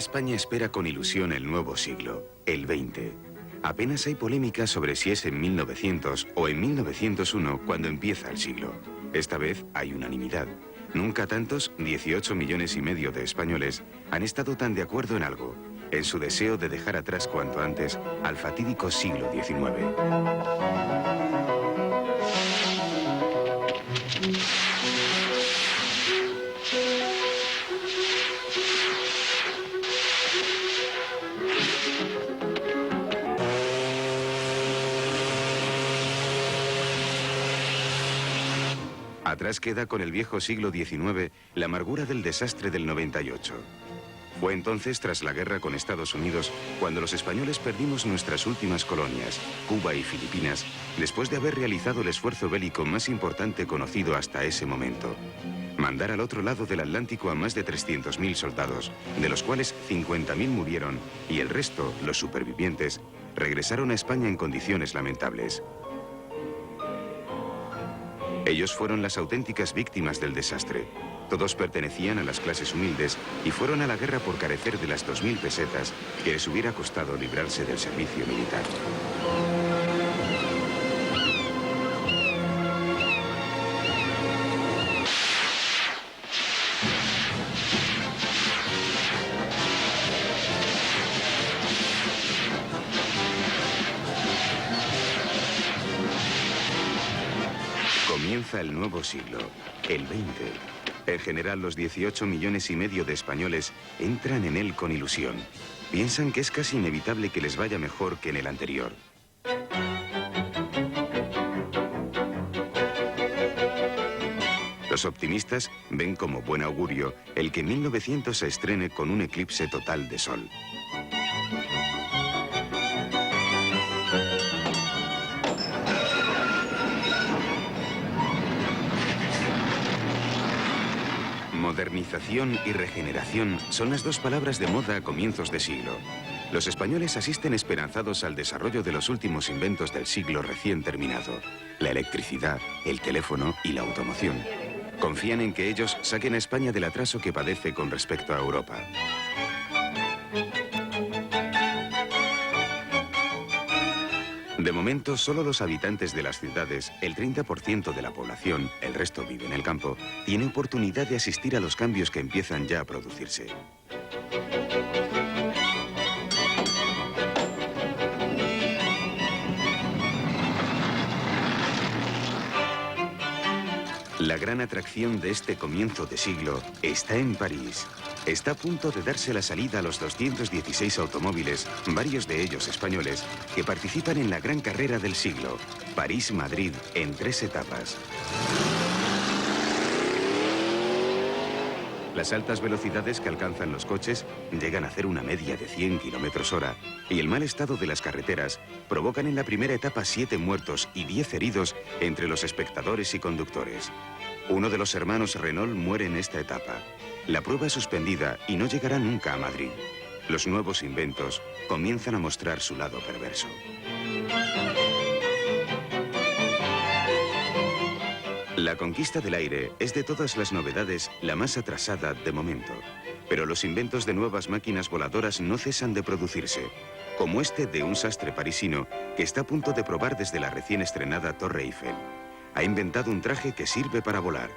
España espera con ilusión el nuevo siglo, el XX. Apenas hay polémica sobre si es en 1900 o en 1901 cuando empieza el siglo. Esta vez hay unanimidad. Nunca tantos, 18,5 millones de españoles, han estado tan de acuerdo en algo, en su deseo de dejar atrás cuanto antes al fatídico siglo XIX. Atrás queda con el viejo siglo XIX la amargura del desastre del 98. Fue entonces, tras la guerra con Estados Unidos, cuando los españoles perdimos nuestras últimas colonias, Cuba y Filipinas, después de haber realizado el esfuerzo bélico más importante conocido hasta ese momento. Mandar al otro lado del Atlántico a más de 300.000 soldados, de los cuales 50.000 murieron, y el resto, los supervivientes, regresaron a España en condiciones lamentables. Ellos fueron las auténticas víctimas del desastre. Todos pertenecían a las clases humildes y fueron a la guerra por carecer de las 2.000 pesetas que les hubiera costado librarse del servicio militar. Comienza el nuevo siglo, el XX. En general, los 18,5 millones de españoles entran en él con ilusión. Piensan que es casi inevitable que les vaya mejor que en el anterior. Los optimistas ven como buen augurio el que 1900 se estrene con un eclipse total de sol. Modernización y regeneración son las dos palabras de moda a comienzos de siglo. Los españoles asisten esperanzados al desarrollo de los últimos inventos del siglo recién terminado: la electricidad, el teléfono y la automoción. Confían en que ellos saquen a España del atraso que padece con respecto a Europa. De momento, solo los habitantes de las ciudades, el 30% de la población, el resto vive en el campo, tiene oportunidad de asistir a los cambios que empiezan ya a producirse. La gran atracción de este comienzo de siglo está en París. Está a punto de darse la salida a los 216 automóviles, varios de ellos españoles, que participan en la gran carrera del siglo, París-Madrid, en 3 etapas. Las altas velocidades que alcanzan los coches llegan a hacer una media de 100 km/h y el mal estado de las carreteras provocan en la primera etapa 7 muertos y 10 heridos entre los espectadores y conductores. Uno de los hermanos Renault muere en esta etapa. La prueba es suspendida y no llegará nunca a Madrid. Los nuevos inventos comienzan a mostrar su lado perverso. La conquista del aire es de todas las novedades la más atrasada de momento. Pero los inventos de nuevas máquinas voladoras no cesan de producirse, como este de un sastre parisino que está a punto de probar desde la recién estrenada Torre Eiffel. Ha inventado un traje que sirve para volar.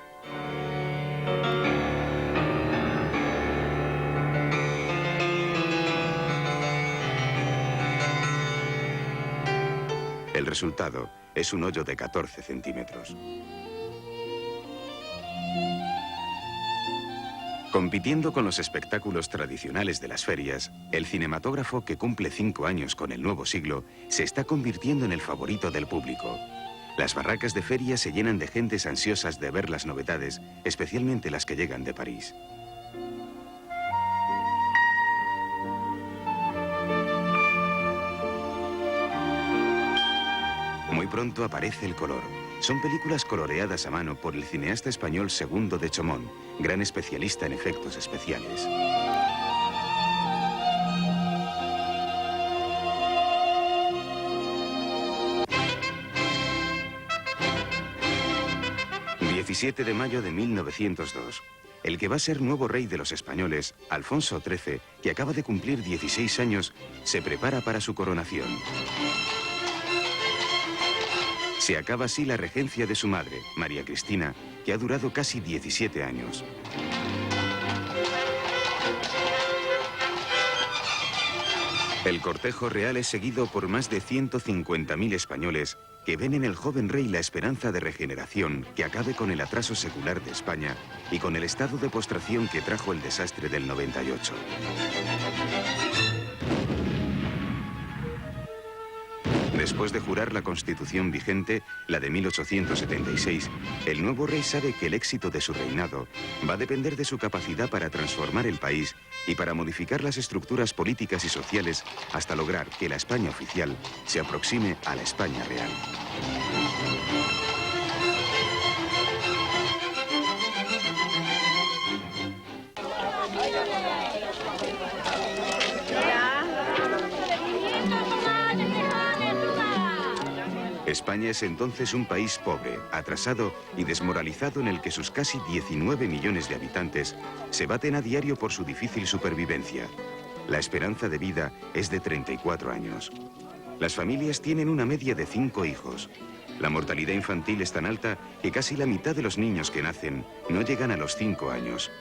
El resultado es un hoyo de 14 centímetros. Compitiendo con los espectáculos tradicionales de las ferias, el cinematógrafo, que cumple 5 años con el nuevo siglo, se está convirtiendo en el favorito del público. Las barracas de feria se llenan de gentes ansiosas de ver las novedades, especialmente las que llegan de París. Muy pronto aparece el color. Son películas coloreadas a mano por el cineasta español Segundo de Chomón, gran especialista en efectos especiales. ...17 de mayo de 1902... el que va a ser nuevo rey de los españoles, Alfonso XIII, que acaba de cumplir 16 años, se prepara para su coronación. Se acaba así la regencia de su madre, María Cristina, que ha durado casi 17 años. El cortejo real es seguido por más de 150.000 españoles que ven en el joven rey la esperanza de regeneración que acabe con el atraso secular de España y con el estado de postración que trajo el desastre del 98. Después de jurar la Constitución vigente, la de 1876, el nuevo rey sabe que el éxito de su reinado va a depender de su capacidad para transformar el país y para modificar las estructuras políticas y sociales hasta lograr que la España oficial se aproxime a la España real. España es entonces un país pobre, atrasado y desmoralizado en el que sus casi 19 millones de habitantes se baten a diario por su difícil supervivencia. La esperanza de vida es de 34 años. Las familias tienen una media de 5 hijos. La mortalidad infantil es tan alta que casi la mitad de los niños que nacen no llegan a los 5 años.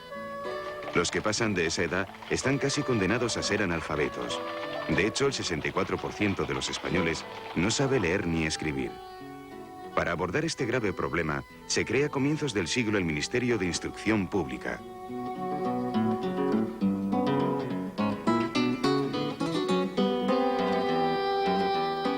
Los que pasan de esa edad están casi condenados a ser analfabetos. De hecho, el 64% de los españoles no sabe leer ni escribir. Para abordar este grave problema, se crea a comienzos del siglo el Ministerio de Instrucción Pública.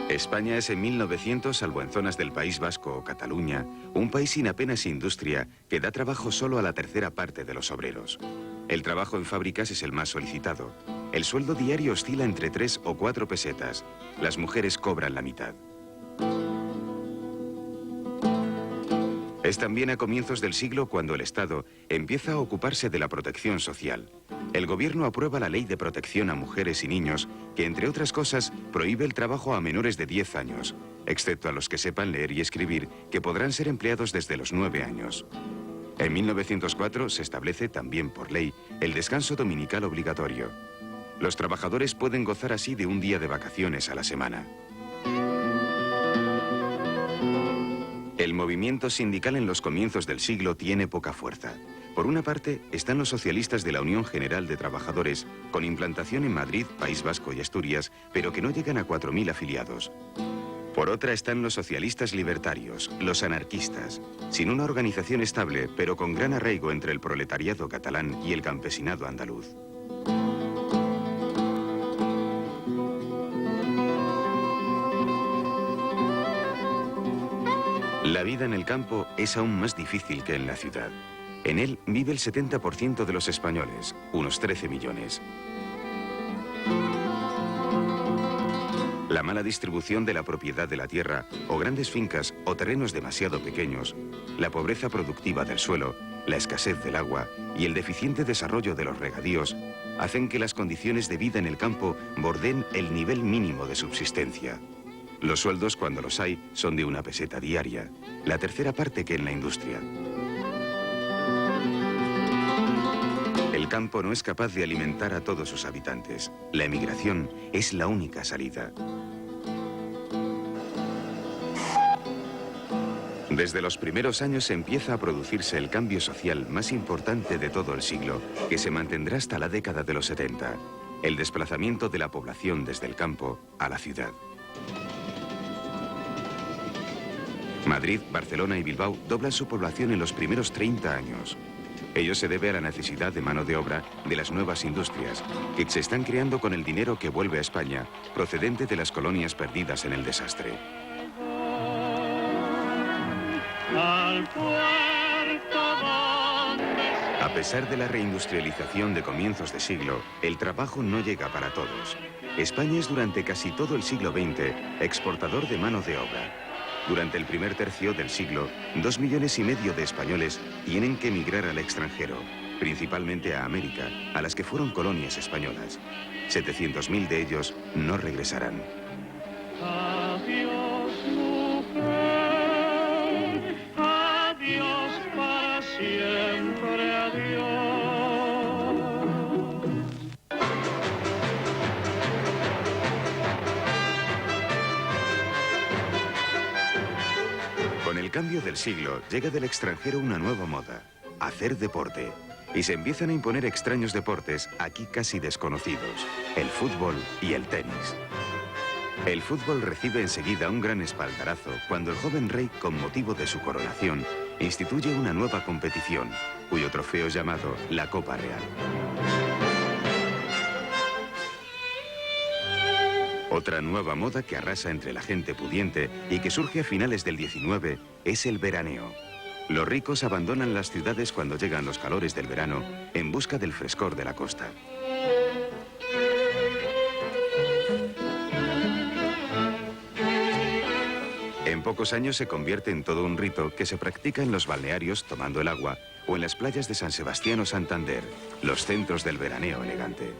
España es en 1900, salvo en zonas del País Vasco o Cataluña, un país sin apenas industria que da trabajo solo a la tercera parte de los obreros. El trabajo en fábricas es el más solicitado. El sueldo diario oscila entre 3 o 4 pesetas. Las mujeres cobran la mitad. Es también a comienzos del siglo cuando el Estado empieza a ocuparse de la protección social. El gobierno aprueba la Ley de Protección a Mujeres y Niños, que entre otras cosas prohíbe el trabajo a menores de 10 años, excepto a los que sepan leer y escribir, que podrán ser empleados desde los 9 años. En 1904 se establece, también por ley, el descanso dominical obligatorio. Los trabajadores pueden gozar así de un día de vacaciones a la semana. El movimiento sindical en los comienzos del siglo tiene poca fuerza. Por una parte, están los socialistas de la Unión General de Trabajadores, con implantación en Madrid, País Vasco y Asturias, pero que no llegan a 4.000 afiliados. Por otra están los socialistas libertarios, los anarquistas, sin una organización estable, pero con gran arraigo entre el proletariado catalán y el campesinado andaluz. La vida en el campo es aún más difícil que en la ciudad. En él vive el 70% de los españoles, unos 13 millones. La mala distribución de la propiedad de la tierra, o grandes fincas o terrenos demasiado pequeños, la pobreza productiva del suelo, la escasez del agua y el deficiente desarrollo de los regadíos hacen que las condiciones de vida en el campo bordeen el nivel mínimo de subsistencia. Los sueldos, cuando los hay, son de 1 peseta diaria, la tercera parte que en la industria. El campo no es capaz de alimentar a todos sus habitantes. La emigración es la única salida. Desde los primeros años empieza a producirse el cambio social más importante de todo el siglo, que se mantendrá hasta la década de los 70, el desplazamiento de la población desde el campo a la ciudad. Madrid, Barcelona y Bilbao doblan su población en los primeros 30 años. Ello se debe a la necesidad de mano de obra de las nuevas industrias, que se están creando con el dinero que vuelve a España, procedente de las colonias perdidas en el desastre. A pesar de la reindustrialización de comienzos de siglo, el trabajo no llega para todos. España es durante casi todo el siglo XX exportador de mano de obra. Durante el primer tercio del siglo, 2,5 millones de españoles tienen que emigrar al extranjero, principalmente a América, a las que fueron colonias españolas. 700.000 de ellos no regresarán. Adiós, mujer, adiós para siempre, adiós. el cambio del siglo llega del extranjero una nueva moda, hacer deporte. Y se empiezan a imponer extraños deportes aquí casi desconocidos, el fútbol y el tenis. El fútbol recibe enseguida un gran espaldarazo cuando el joven rey, con motivo de su coronación, instituye una nueva competición, cuyo trofeo es llamado la Copa Real. Otra nueva moda que arrasa entre la gente pudiente y que surge a finales del 19 es el veraneo. Los ricos abandonan las ciudades cuando llegan los calores del verano en busca del frescor de la costa. En pocos años se convierte en todo un rito que se practica en los balnearios tomando el agua o en las playas de San Sebastián o Santander, los centros del veraneo elegante.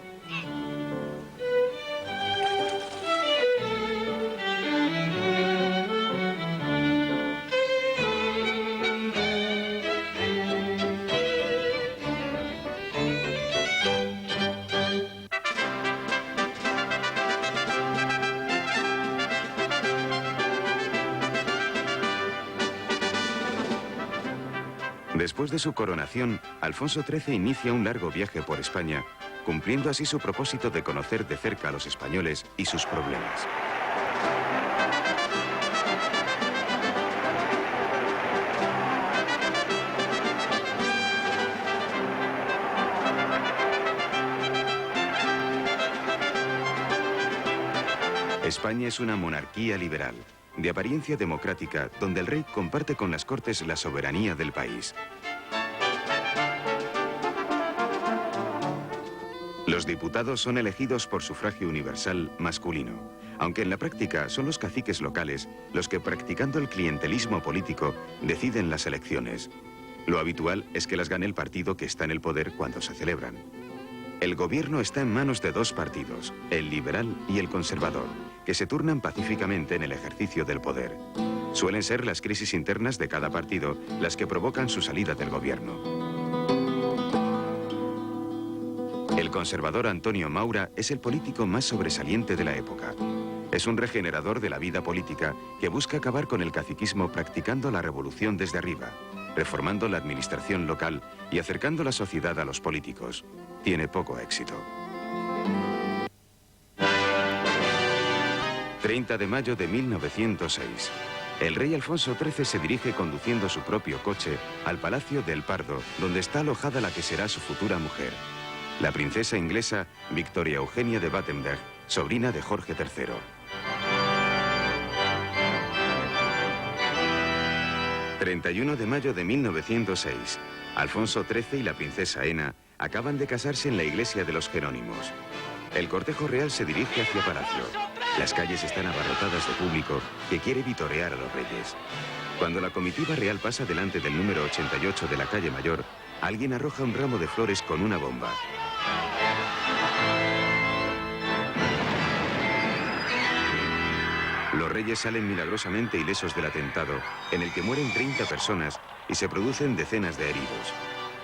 Después de su coronación, Alfonso XIII inicia un largo viaje por España, cumpliendo así su propósito de conocer de cerca a los españoles y sus problemas. España es una monarquía liberal, de apariencia democrática, donde el rey comparte con las Cortes la soberanía del país. Los diputados son elegidos por sufragio universal masculino, aunque en la práctica son los caciques locales los que, practicando el clientelismo político, deciden las elecciones. Lo habitual es que las gane el partido que está en el poder cuando se celebran. El gobierno está en manos de dos partidos, el liberal y el conservador, que se turnan pacíficamente en el ejercicio del poder. Suelen ser las crisis internas de cada partido las que provocan su salida del gobierno. El conservador Antonio Maura es el político más sobresaliente de la época. Es un regenerador de la vida política que busca acabar con el caciquismo practicando la revolución desde arriba, reformando la administración local y acercando la sociedad a los políticos. Tiene poco éxito. 30 de mayo de 1906. El rey Alfonso XIII se dirige conduciendo su propio coche al Palacio del Pardo, donde está alojada la que será su futura mujer, la princesa inglesa Victoria Eugenia de Battenberg, sobrina de Jorge III. ...31 de mayo de 1906... Alfonso XIII y la princesa Ena acaban de casarse en la iglesia de los Jerónimos. El cortejo real se dirige hacia Palacio. Las calles están abarrotadas de público que quiere vitorear a los reyes. Cuando la comitiva real pasa delante del número 88 de la calle Mayor, alguien arroja un ramo de flores con una bomba. Los reyes salen milagrosamente ilesos del atentado, en el que mueren 30 personas y se producen decenas de heridos.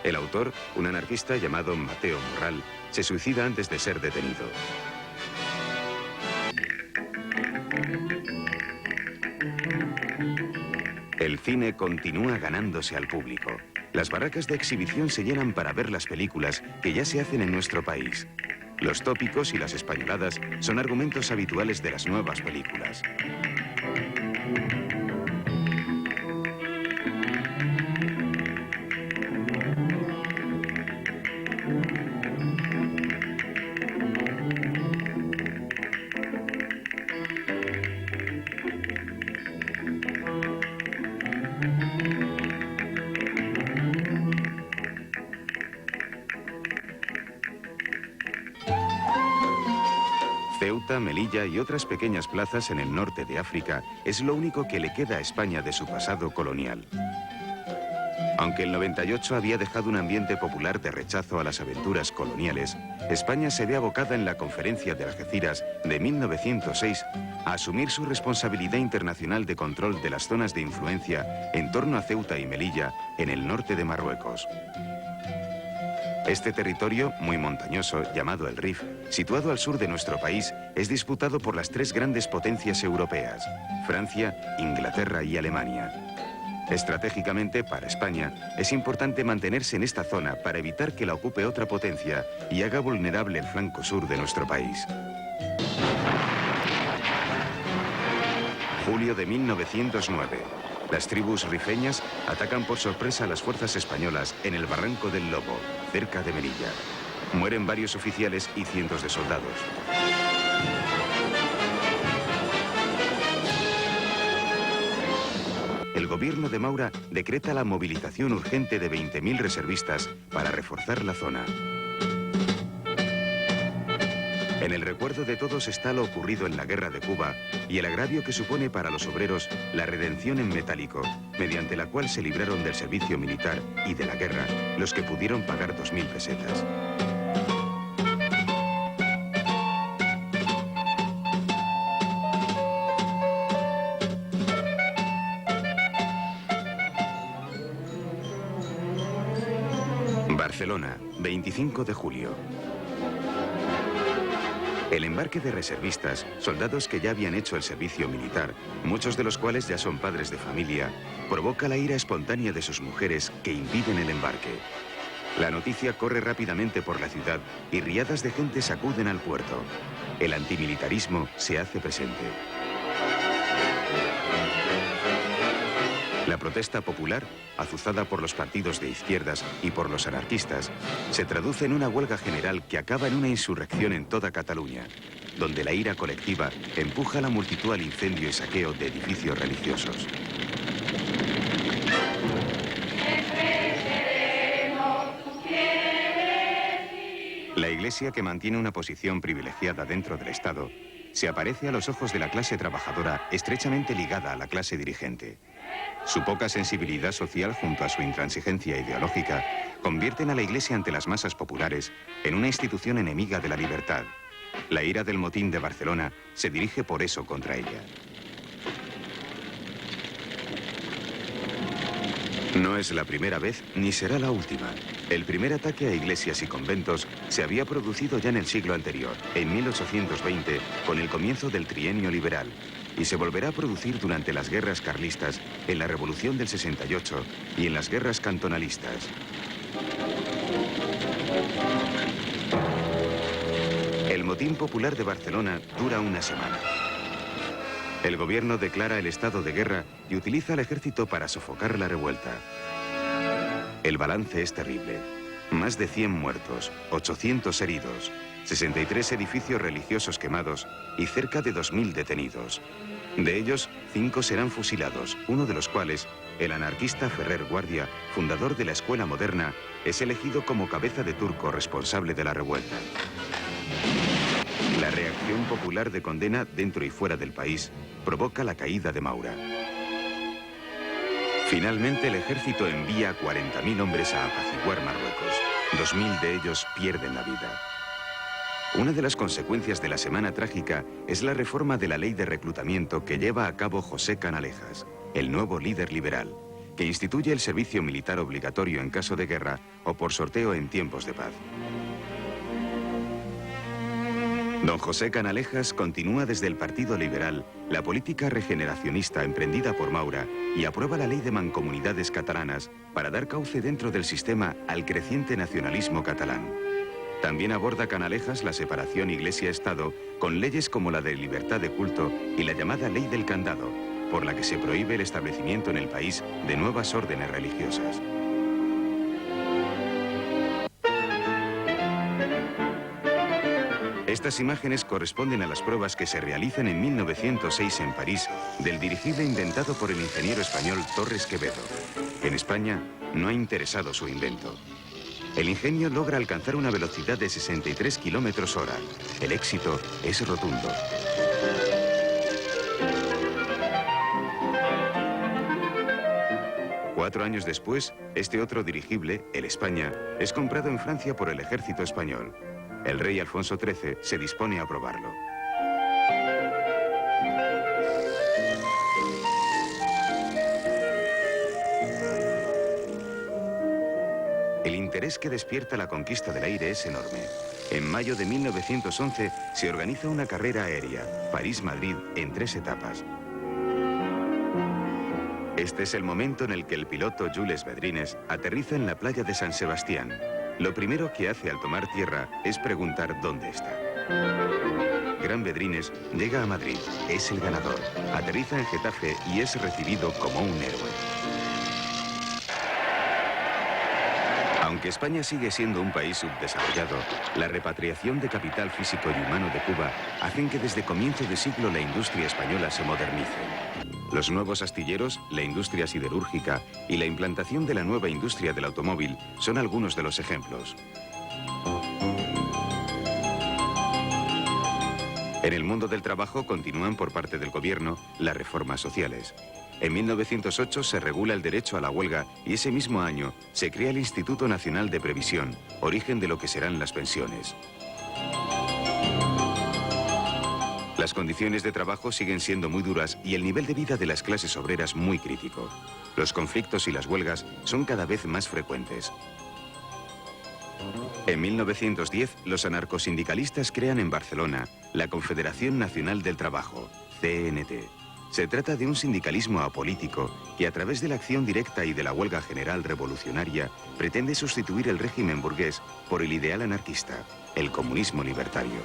El autor, un anarquista llamado Mateo Morral, se suicida antes de ser detenido. El cine continúa ganándose al público. Las barracas de exhibición se llenan para ver las películas que ya se hacen en nuestro país. Los tópicos y las españoladas son argumentos habituales de las nuevas películas. Ceuta, Melilla y otras pequeñas plazas en el norte de África es lo único que le queda a España de su pasado colonial. Aunque el 98 había dejado un ambiente popular de rechazo a las aventuras coloniales, España se ve abocada en la Conferencia de Algeciras de 1906 a asumir su responsabilidad internacional de control de las zonas de influencia en torno a Ceuta y Melilla, en el norte de Marruecos. Este territorio, muy montañoso, llamado el Rif, situado al sur de nuestro país, es disputado por las tres grandes potencias europeas, Francia, Inglaterra y Alemania. Estratégicamente, para España, es importante mantenerse en esta zona para evitar que la ocupe otra potencia y haga vulnerable el flanco sur de nuestro país. Julio de 1909. Las tribus rifeñas atacan por sorpresa a las fuerzas españolas en el Barranco del Lobo, cerca de Melilla. Mueren varios oficiales y cientos de soldados. El gobierno de Maura decreta la movilización urgente de 20.000 reservistas para reforzar la zona. En el recuerdo de todos está lo ocurrido en la Guerra de Cuba y el agravio que supone para los obreros la redención en metálico, mediante la cual se libraron del servicio militar y de la guerra los que pudieron pagar 2.000 pesetas. Barcelona, 25 de julio. El embarque de reservistas, soldados que ya habían hecho el servicio militar, muchos de los cuales ya son padres de familia, provoca la ira espontánea de sus mujeres que impiden el embarque. La noticia corre rápidamente por la ciudad y riadas de gente sacuden al puerto. El antimilitarismo se hace presente. La protesta popular, azuzada por los partidos de izquierdas y por los anarquistas, se traduce en una huelga general que acaba en una insurrección en toda Cataluña, donde la ira colectiva empuja a la multitud al incendio y saqueo de edificios religiosos. La Iglesia, que mantiene una posición privilegiada dentro del Estado, se aparece a los ojos de la clase trabajadora estrechamente ligada a la clase dirigente. Su poca sensibilidad social junto a su intransigencia ideológica convierten a la Iglesia ante las masas populares en una institución enemiga de la libertad. La ira del motín de Barcelona se dirige por eso contra ella. No es la primera vez ni será la última. El primer ataque a iglesias y conventos se había producido ya en el siglo anterior, en 1820, con el comienzo del trienio liberal, y se volverá a producir durante las guerras carlistas, en la Revolución del 68 y en las guerras cantonalistas. El motín popular de Barcelona dura una semana. El gobierno declara el estado de guerra y utiliza al ejército para sofocar la revuelta. El balance es terrible. Más de 100 muertos, 800 heridos, 63 edificios religiosos quemados y cerca de 2.000 detenidos. De ellos, 5 serán fusilados, uno de los cuales, el anarquista Ferrer Guardia, fundador de la Escuela Moderna, es elegido como cabeza de turco responsable de la revuelta. La reacción popular de condena dentro y fuera del país provoca la caída de Maura. Finalmente, el ejército envía a 40.000 hombres a apaciguar Marruecos. 2.000 de ellos pierden la vida. Una de las consecuencias de la semana trágica es la reforma de la ley de reclutamiento que lleva a cabo José Canalejas, el nuevo líder liberal, que instituye el servicio militar obligatorio en caso de guerra o por sorteo en tiempos de paz. Don José Canalejas continúa desde el Partido Liberal la política regeneracionista emprendida por Maura y aprueba la ley de mancomunidades catalanas para dar cauce dentro del sistema al creciente nacionalismo catalán. También aborda Canalejas la separación Iglesia-Estado con leyes como la de libertad de culto y la llamada Ley del Candado, por la que se prohíbe el establecimiento en el país de nuevas órdenes religiosas. Estas imágenes corresponden a las pruebas que se realizan en 1906 en París del dirigible inventado por el ingeniero español Torres Quevedo. En España no ha interesado su invento. El ingenio logra alcanzar una velocidad de 63 km/h. El éxito es rotundo. Cuatro años después, este otro dirigible, el España, es comprado en Francia por el ejército español. El rey Alfonso XIII se dispone a aprobarlo. El interés que despierta la conquista del aire es enorme. En mayo de 1911 se organiza una carrera aérea, París-Madrid, en 3 etapas. Este es el momento en el que el piloto Jules Vedrines aterriza en la playa de San Sebastián. Lo primero que hace al tomar tierra es preguntar dónde está. Gran Vedrines llega a Madrid, es el ganador, aterriza en Getafe y es recibido como un héroe. Aunque España sigue siendo un país subdesarrollado, la repatriación de capital físico y humano de Cuba hacen que desde comienzo de siglo la industria española se modernice. Los nuevos astilleros, la industria siderúrgica y la implantación de la nueva industria del automóvil son algunos de los ejemplos. En el mundo del trabajo continúan por parte del gobierno las reformas sociales. En 1908 se regula el derecho a la huelga y ese mismo año se crea el Instituto Nacional de Previsión, origen de lo que serán las pensiones. Las condiciones de trabajo siguen siendo muy duras y el nivel de vida de las clases obreras muy crítico. Los conflictos y las huelgas son cada vez más frecuentes. En 1910, los anarcosindicalistas crean en Barcelona la Confederación Nacional del Trabajo, CNT. Se trata de un sindicalismo apolítico que a través de la acción directa y de la huelga general revolucionaria pretende sustituir el régimen burgués por el ideal anarquista, el comunismo libertario.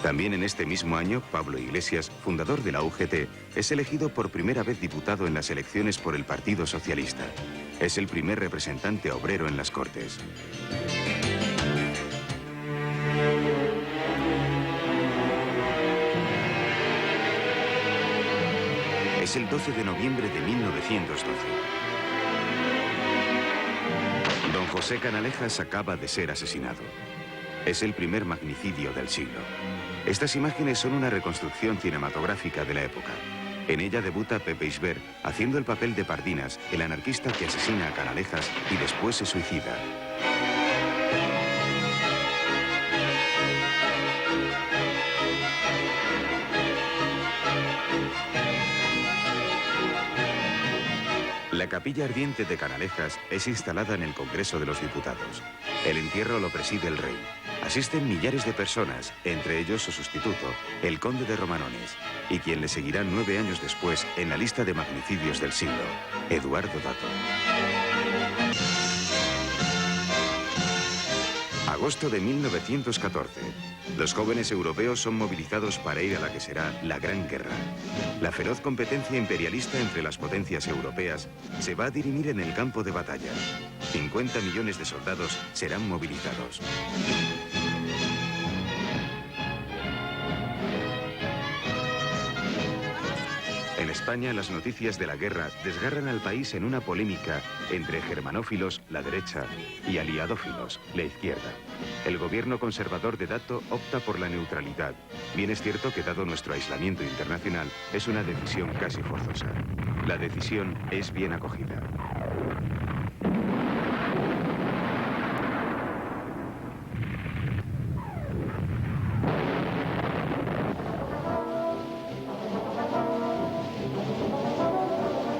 También en este mismo año, Pablo Iglesias, fundador de la UGT, es elegido por primera vez diputado en las elecciones por el Partido Socialista. Es el primer representante obrero en las Cortes. Es el 12 de noviembre de 1912. Don José Canalejas acaba de ser asesinado. Es el primer magnicidio del siglo. Estas imágenes son una reconstrucción cinematográfica de la época. En ella debuta Pepe Isbert haciendo el papel de Pardinas, el anarquista que asesina a Canalejas y después se suicida. La capilla ardiente de Canalejas es instalada en el Congreso de los Diputados. El entierro lo preside el rey. Asisten millares de personas, entre ellos su sustituto, el conde de Romanones, y quien le seguirá 9 años después en la lista de magnicidios del siglo, Eduardo Dato. Agosto de 1914. Los jóvenes europeos son movilizados para ir a la que será la Gran Guerra. La feroz competencia imperialista entre las potencias europeas se va a dirimir en el campo de batalla. 50 millones de soldados serán movilizados. En España, las noticias de la guerra desgarran al país en una polémica entre germanófilos, la derecha, y aliadófilos, la izquierda. El gobierno conservador de Dato opta por la neutralidad. Bien es cierto que, dado nuestro aislamiento internacional, es una decisión casi forzosa. La decisión es bien acogida.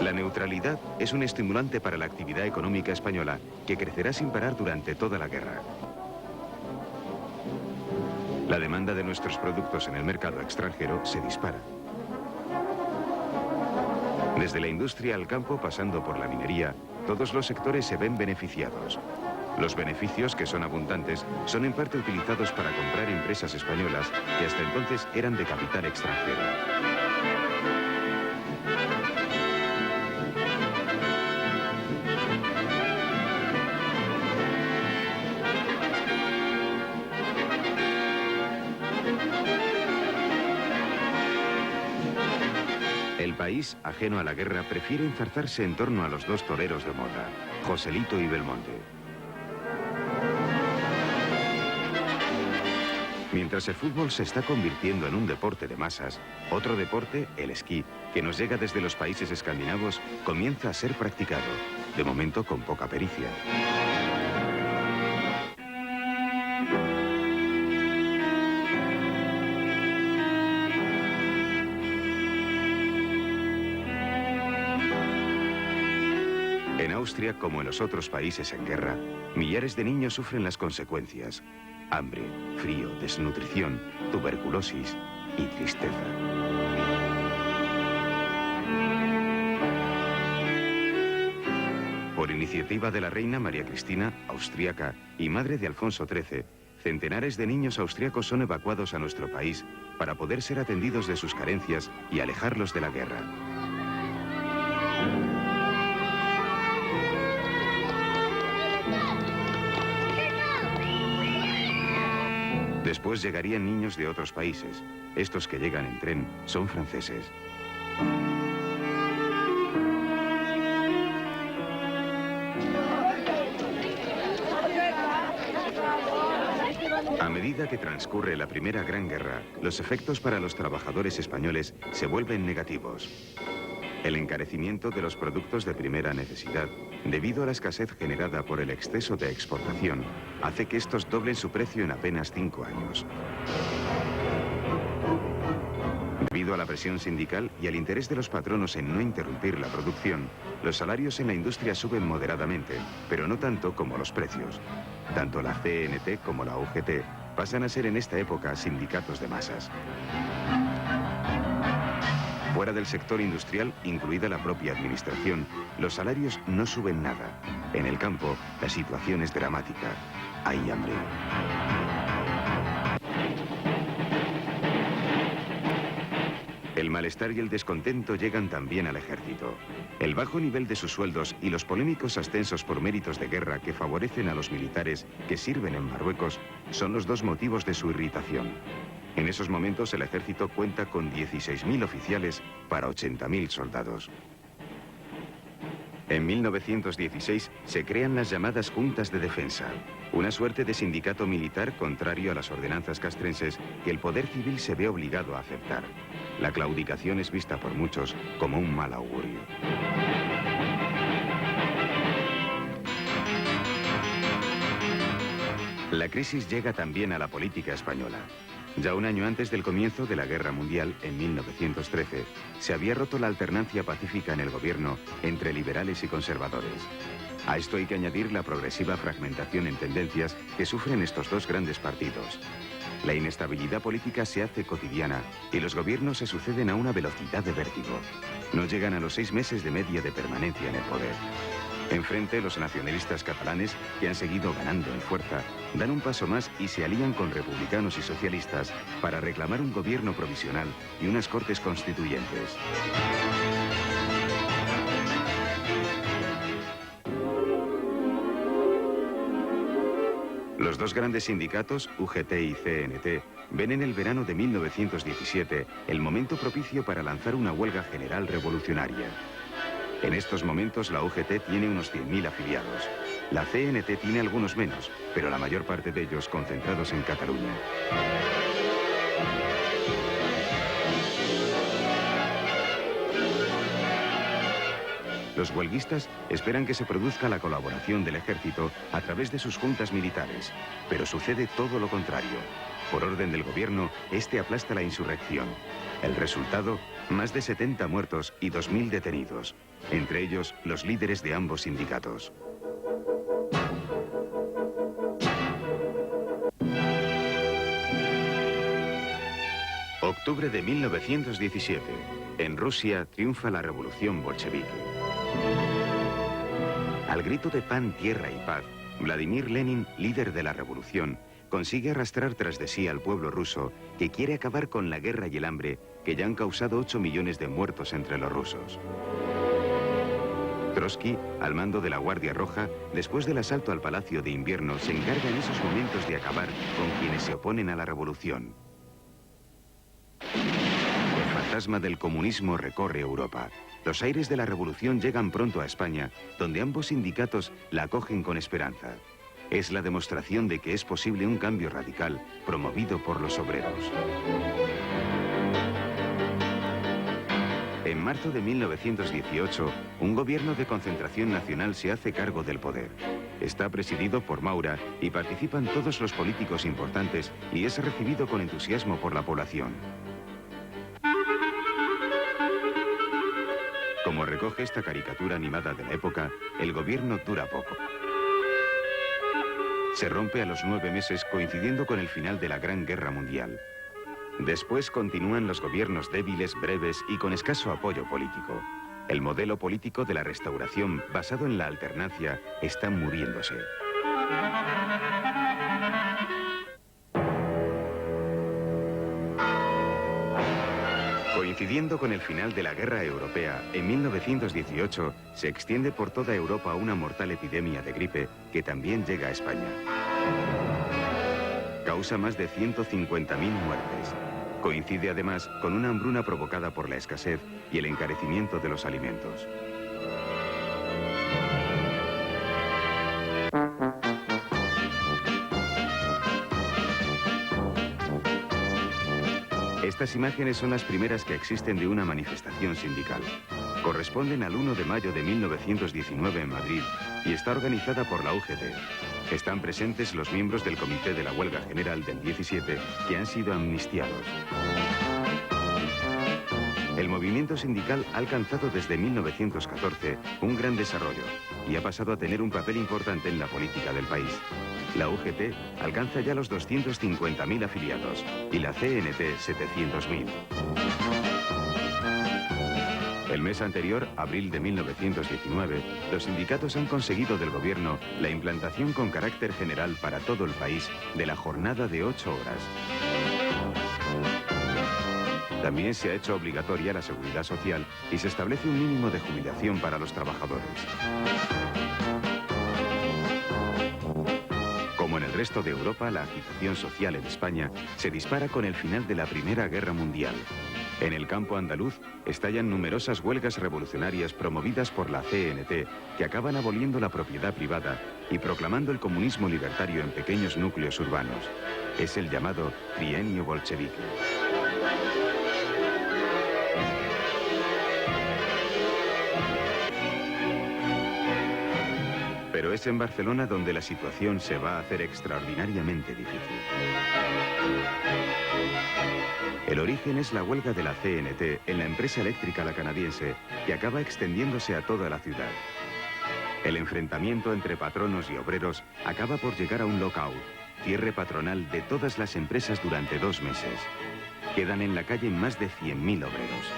La neutralidad es un estimulante para la actividad económica española que crecerá sin parar durante toda la guerra. La demanda de nuestros productos en el mercado extranjero se dispara. Desde la industria al campo, pasando por la minería, todos los sectores se ven beneficiados. Los beneficios, que son abundantes, son en parte utilizados para comprar empresas españolas que hasta entonces eran de capital extranjero. El país, ajeno a la guerra, prefiere enzarzarse en torno a los dos toreros de moda, Joselito y Belmonte. Mientras el fútbol se está convirtiendo en un deporte de masas, otro deporte, el esquí, que nos llega desde los países escandinavos, comienza a ser practicado, de momento con poca pericia. En Austria, como en los otros países en guerra, millares de niños sufren las consecuencias: hambre, frío, desnutrición, tuberculosis y tristeza. iniciativa de la reina María Cristina, austriaca y madre de Alfonso XIII, centenares de niños austriacos son evacuados a nuestro país para poder ser atendidos de sus carencias y alejarlos de la guerra. Después llegarían niños de otros países. Estos que llegan en tren son franceses. A medida que transcurre la Primera Gran Guerra, los efectos para los trabajadores españoles se vuelven negativos. El encarecimiento de los productos de primera necesidad, debido a la escasez generada por el exceso de exportación, hace que estos doblen su precio en apenas 5 años. Debido a la presión sindical y al interés de los patronos en no interrumpir la producción, los salarios en la industria suben moderadamente, pero no tanto como los precios. Tanto la CNT como la UGT pasan a ser en esta época sindicatos de masas. Fuera del sector industrial, incluida la propia administración, los salarios no suben nada. En el campo, la situación es dramática. Hay hambre. El malestar y el descontento llegan también al ejército. El bajo nivel de sus sueldos y los polémicos ascensos por méritos de guerra que favorecen a los militares que sirven en Marruecos son los dos motivos de su irritación. En esos momentos el ejército cuenta con 16.000 oficiales para 80.000 soldados. En 1916 se crean las llamadas Juntas de Defensa, una suerte de sindicato militar contrario a las ordenanzas castrenses que el poder civil se ve obligado a aceptar. La claudicación es vista por muchos como un mal augurio. La crisis llega también a la política española. Ya un año antes del comienzo de la Guerra Mundial, en 1913, se había roto la alternancia pacífica en el gobierno entre liberales y conservadores. A esto hay que añadir la progresiva fragmentación en tendencias que sufren estos dos grandes partidos. La inestabilidad política se hace cotidiana y los gobiernos se suceden a una velocidad de vértigo. No llegan a los 6 meses de media de permanencia en el poder. Enfrente, los nacionalistas catalanes, que han seguido ganando en fuerza, dan un paso más y se alían con republicanos y socialistas para reclamar un gobierno provisional y unas cortes constituyentes. Los dos grandes sindicatos, UGT y CNT, ven en el verano de 1917 el momento propicio para lanzar una huelga general revolucionaria. En estos momentos la UGT tiene unos 100.000 afiliados. La CNT tiene algunos menos, pero la mayor parte de ellos concentrados en Cataluña. Los huelguistas esperan que se produzca la colaboración del ejército a través de sus juntas militares, pero sucede todo lo contrario. Por orden del gobierno, este aplasta la insurrección. El resultado, más de 70 muertos y 2.000 detenidos, entre ellos los líderes de ambos sindicatos. Octubre de 1917. En Rusia triunfa la revolución bolchevique. Al grito de pan, tierra y paz, Vladimir Lenin, líder de la revolución, consigue arrastrar tras de sí al pueblo ruso que quiere acabar con la guerra y el hambre que ya han causado 8 millones de muertos entre los rusos. Trotsky, al mando de la Guardia Roja, después del asalto al Palacio de Invierno, se encarga en esos momentos de acabar con quienes se oponen a la revolución. El fantasma del comunismo recorre Europa. Los aires de la revolución llegan pronto a España, donde ambos sindicatos la acogen con esperanza. Es la demostración de que es posible un cambio radical promovido por los obreros. En marzo de 1918, un gobierno de concentración nacional se hace cargo del poder. Está presidido por Maura y participan todos los políticos importantes y es recibido con entusiasmo por la población. Como recoge esta caricatura animada de la época, el gobierno dura poco. Se rompe a los 9 meses coincidiendo con el final de la Gran Guerra Mundial. Después continúan los gobiernos débiles, breves y con escaso apoyo político. El modelo político de la Restauración, basado en la alternancia, está muriéndose. Coincidiendo con el final de la Guerra Europea, en 1918 se extiende por toda Europa una mortal epidemia de gripe que también llega a España. Causa más de 150.000 muertes. Coincide además con una hambruna provocada por la escasez y el encarecimiento de los alimentos. Estas imágenes son las primeras que existen de una manifestación sindical. Corresponden al 1 de mayo de 1919 en Madrid y está organizada por la UGT. Están presentes los miembros del Comité de la Huelga General del 17 que han sido amnistiados. El movimiento sindical ha alcanzado desde 1914 un gran desarrollo y ha pasado a tener un papel importante en la política del país. La UGT alcanza ya los 250.000 afiliados y la CNT 700.000. El mes anterior, abril de 1919, los sindicatos han conseguido del gobierno la implantación con carácter general para todo el país de la jornada de 8 horas. También se ha hecho obligatoria la seguridad social y se establece un mínimo de jubilación para los trabajadores. Como en el resto de Europa, la agitación social en España se dispara con el final de la Primera Guerra Mundial. En el campo andaluz estallan numerosas huelgas revolucionarias promovidas por la CNT que acaban aboliendo la propiedad privada y proclamando el comunismo libertario en pequeños núcleos urbanos. Es el llamado trienio bolchevique. Pero es en Barcelona donde la situación se va a hacer extraordinariamente difícil. El origen es la huelga de la CNT en la empresa eléctrica la canadiense, que acaba extendiéndose a toda la ciudad. El enfrentamiento entre patronos y obreros acaba por llegar a un lockout, cierre patronal de todas las empresas durante 2 meses. Quedan en la calle más de 100.000 obreros.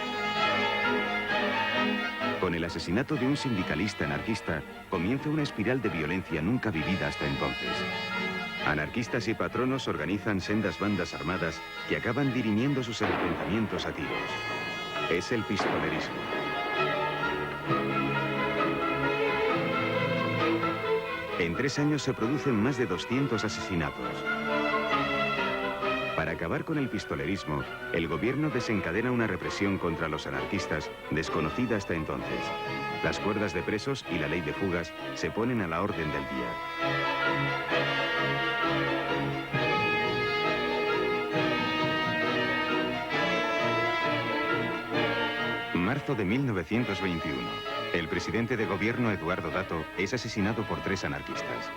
Con el asesinato de un sindicalista anarquista, comienza una espiral de violencia nunca vivida hasta entonces. Anarquistas y patronos organizan sendas bandas armadas que acaban dirimiendo sus enfrentamientos a tiros. Es el pistolerismo. En 3 años se producen más de 200 asesinatos. Para acabar con el pistolerismo, el gobierno desencadena una represión contra los anarquistas desconocida hasta entonces. Las cuerdas de presos y la ley de fugas se ponen a la orden del día. Marzo de 1921. El presidente de gobierno, Eduardo Dato, es asesinado por 3 anarquistas.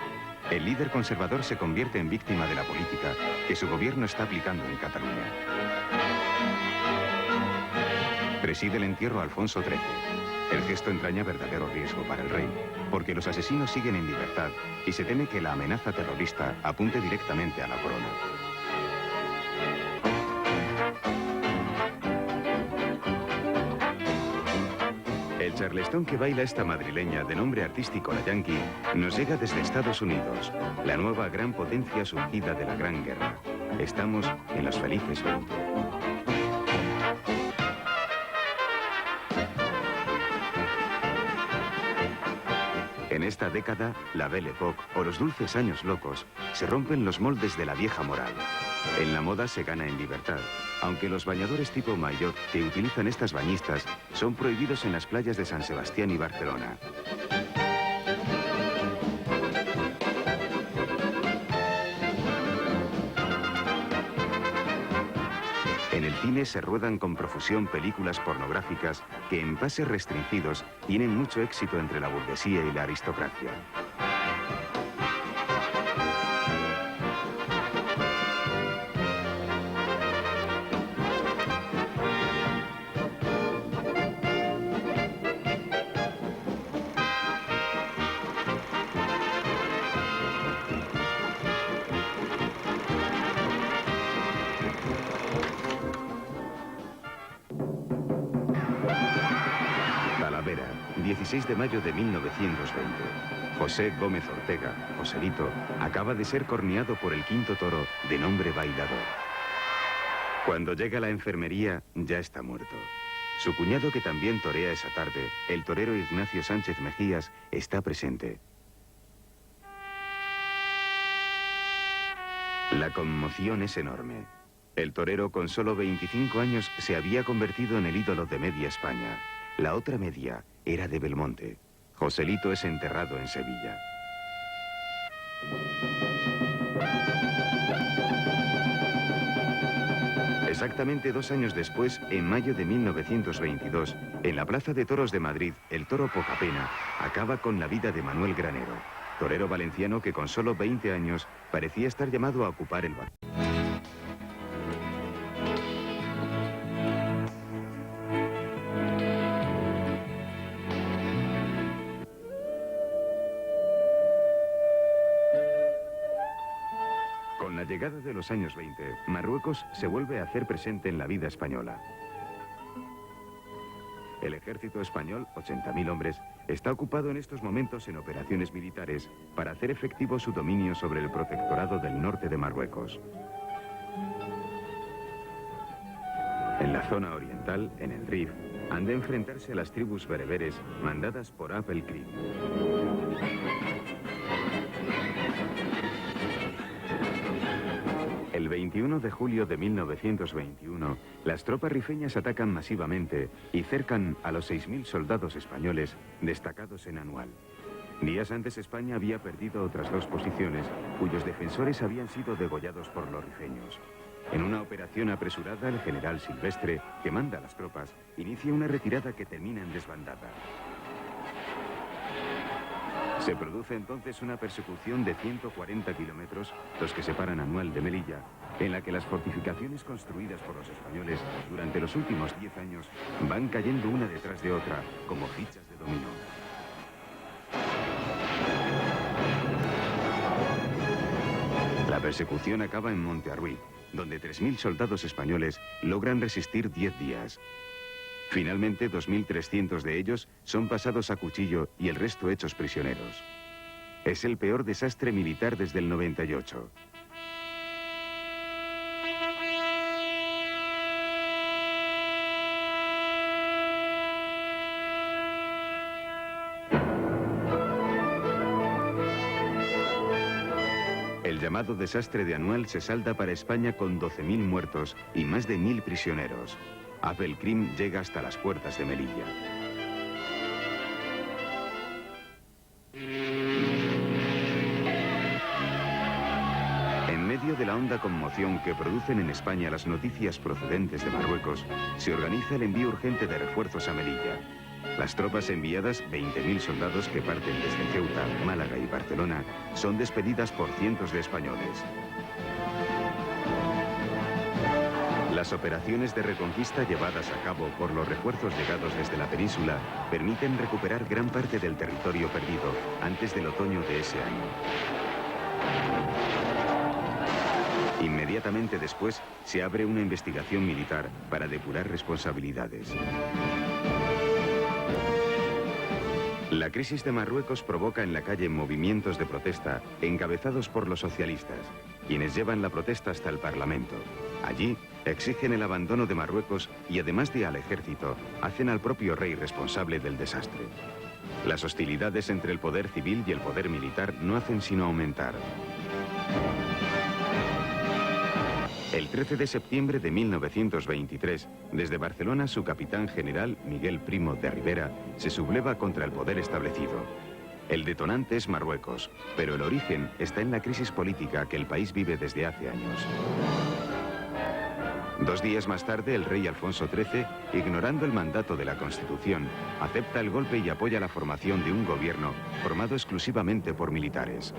El líder conservador se convierte en víctima de la política que su gobierno está aplicando en Cataluña. Preside el entierro Alfonso XIII. El gesto entraña verdadero riesgo para el rey, porque los asesinos siguen en libertad y se teme que la amenaza terrorista apunte directamente a la corona. El charleston que baila esta madrileña de nombre artístico La Yankee nos llega desde Estados Unidos, la nueva gran potencia surgida de la Gran Guerra. Estamos en los felices 20. En esta década, la Belle Époque o los dulces años locos se rompen los moldes de la vieja moral. En la moda se gana en libertad, aunque los bañadores tipo maillot que utilizan estas bañistas son prohibidos en las playas de San Sebastián y Barcelona. En el cine se ruedan con profusión películas pornográficas que en pases restringidos tienen mucho éxito entre la burguesía y la aristocracia. 16 de mayo de 1920. José Gómez Ortega, Joselito, acaba de ser corneado por el quinto toro de nombre Bailador. Cuando llega a la enfermería, ya está muerto. Su cuñado, que también torea esa tarde, el torero Ignacio Sánchez Mejías, está presente. La conmoción es enorme. El torero, con solo 25 años, se había convertido en el ídolo de media España. La otra media era de Belmonte. Joselito es enterrado en Sevilla. Exactamente 2 años después, en mayo de 1922, en la Plaza de Toros de Madrid, el toro Pocapena acaba con la vida de Manuel Granero, torero valenciano que con solo 20 años parecía estar llamado a ocupar el banco. Con la llegada de los años 20, Marruecos se vuelve a hacer presente en la vida española. El ejército español, 80.000 hombres, está ocupado en estos momentos en operaciones militares para hacer efectivo su dominio sobre el protectorado del norte de Marruecos. En la zona oriental, en el Rif, han de enfrentarse a las tribus bereberes mandadas por Abd el-Krim. El 21 de julio de 1921, las tropas rifeñas atacan masivamente y cercan a los 6.000 soldados españoles destacados en Anual. Días antes España había perdido otras 2 posiciones, cuyos defensores habían sido degollados por los rifeños. En una operación apresurada, el general Silvestre, que manda a las tropas, inicia una retirada que termina en desbandada. Se produce entonces una persecución de 140 kilómetros, los que separan Anual de Melilla, en la que las fortificaciones construidas por los españoles durante los últimos 10 años van cayendo una detrás de otra, como fichas de dominó. La persecución acaba en Montearruí, donde 3.000 soldados españoles logran resistir 10 días. Finalmente, 2.300 de ellos son pasados a cuchillo y el resto hechos prisioneros. Es el peor desastre militar desde el 98. El llamado desastre de Anual se salda para España con 12.000 muertos y más de 1.000 prisioneros. Abd el-Krim llega hasta las puertas de Melilla. En medio de la honda conmoción que producen en España las noticias procedentes de Marruecos, se organiza el envío urgente de refuerzos a Melilla. Las tropas enviadas, 20.000 soldados que parten desde Ceuta, Málaga y Barcelona, son despedidas por cientos de españoles. Las operaciones de reconquista llevadas a cabo por los refuerzos llegados desde la península permiten recuperar gran parte del territorio perdido antes del otoño de ese año. Inmediatamente después se abre una investigación militar para depurar responsabilidades. La crisis de Marruecos provoca en la calle movimientos de protesta encabezados por los socialistas, quienes llevan la protesta hasta el Parlamento. Allí exigen el abandono de Marruecos y, además de al ejército, hacen al propio rey responsable del desastre. Las hostilidades entre el poder civil y el poder militar no hacen sino aumentar. El 13 de septiembre de 1923, desde Barcelona, su capitán general, Miguel Primo de Rivera, se subleva contra el poder establecido. El detonante es Marruecos, pero el origen está en la crisis política que el país vive desde hace años. 2 días más tarde, el rey Alfonso XIII, ignorando el mandato de la Constitución, acepta el golpe y apoya la formación de un gobierno formado exclusivamente por militares.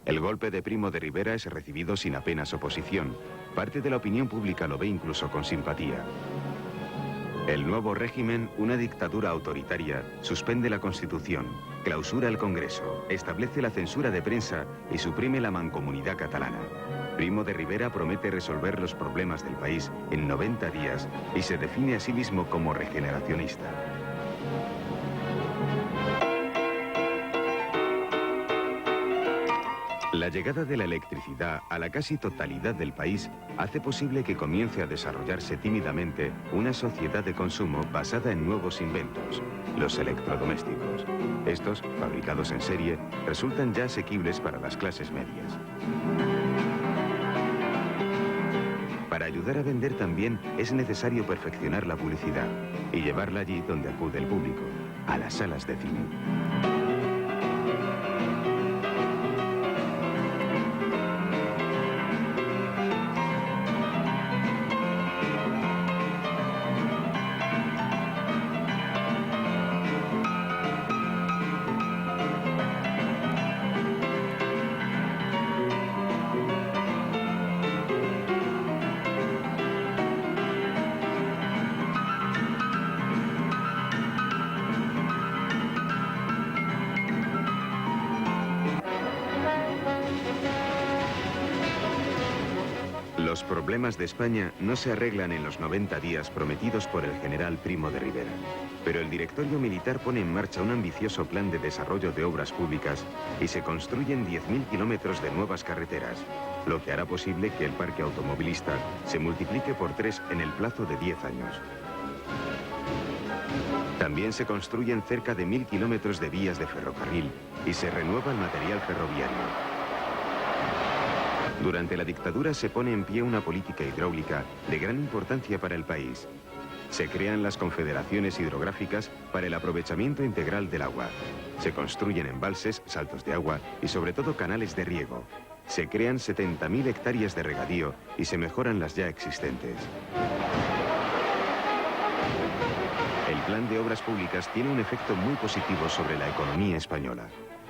El golpe de Primo de Rivera es recibido sin apenas oposición. Parte de la opinión pública lo ve incluso con simpatía. El nuevo régimen, una dictadura autoritaria, suspende la Constitución, clausura el Congreso, establece la censura de prensa y suprime la mancomunidad catalana. Primo de Rivera promete resolver los problemas del país en 90 días y se define a sí mismo como regeneracionista. La llegada de la electricidad a la casi totalidad del país hace posible que comience a desarrollarse tímidamente una sociedad de consumo basada en nuevos inventos, los electrodomésticos. Estos, fabricados en serie, resultan ya asequibles para las clases medias. Para ayudar a vender también es necesario perfeccionar la publicidad y llevarla allí donde acude el público, a las salas de cine. Los problemas de España no se arreglan en los 90 días prometidos por el general Primo de Rivera, pero el directorio militar pone en marcha un ambicioso plan de desarrollo de obras públicas y se construyen 10.000 kilómetros de nuevas carreteras, lo que hará posible que el parque automovilista se multiplique por 3 en el plazo de 10 años. También se construyen cerca de 1.000 kilómetros de vías de ferrocarril y se renueva el material ferroviario. Durante la dictadura se pone en pie una política hidráulica de gran importancia para el país. Se crean las confederaciones hidrográficas para el aprovechamiento integral del agua. Se construyen embalses, saltos de agua y sobre todo canales de riego. Se crean 70.000 hectáreas de regadío y se mejoran las ya existentes. El plan de obras públicas tiene un efecto muy positivo sobre la economía española.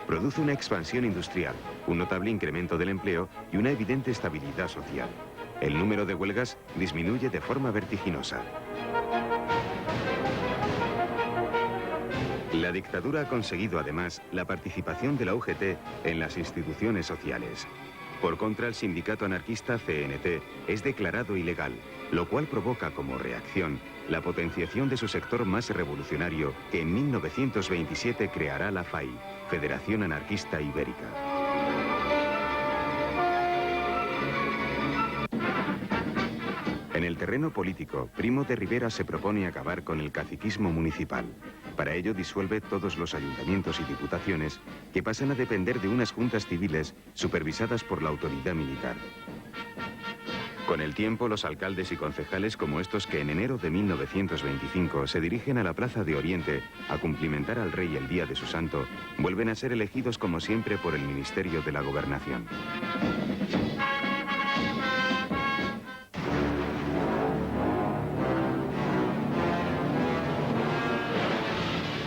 Produce una expansión industrial, un notable incremento del empleo y una evidente estabilidad social. El número de huelgas disminuye de forma vertiginosa. La dictadura ha conseguido además la participación de la UGT en las instituciones sociales. Por contra, el sindicato anarquista CNT es declarado ilegal, lo cual provoca como reacción la potenciación de su sector más revolucionario, que en 1927 creará la FAI, Federación Anarquista Ibérica. En el terreno político, Primo de Rivera se propone acabar con el caciquismo municipal. Para ello disuelve todos los ayuntamientos y diputaciones que pasan a depender de unas juntas civiles supervisadas por la autoridad militar. Con el tiempo, los alcaldes y concejales como estos que en enero de 1925 se dirigen a la Plaza de Oriente a cumplimentar al rey el día de su santo, vuelven a ser elegidos como siempre por el Ministerio de la Gobernación.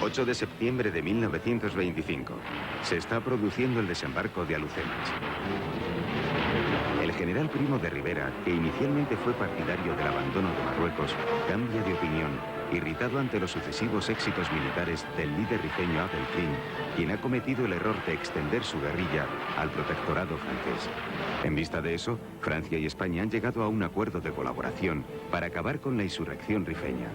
8 de septiembre de 1925. Se está produciendo el desembarco de Alucemas. El general Primo de Rivera, que inicialmente fue partidario del abandono de Marruecos, cambia de opinión, irritado ante los sucesivos éxitos militares del líder rifeño Abdelkrim, quien ha cometido el error de extender su guerrilla al protectorado francés. En vista de eso, Francia y España han llegado a un acuerdo de colaboración para acabar con la insurrección rifeña.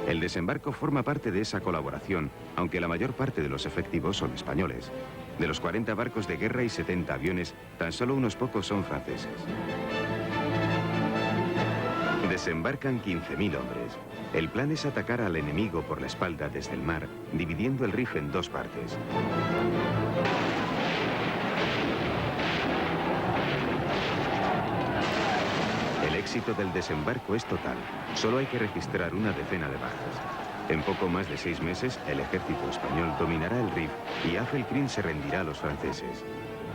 El desembarco forma parte de esa colaboración, aunque la mayor parte de los efectivos son españoles. De los 40 barcos de guerra y 70 aviones, tan solo unos pocos son franceses. Desembarcan 15.000 hombres. El plan es atacar al enemigo por la espalda desde el mar, dividiendo el Rif en dos partes. El éxito del desembarco es total. Solo hay que registrar una decena de bajas. En poco más de 6 meses, el ejército español dominará el Rif y Abdelkrim se rendirá a los franceses.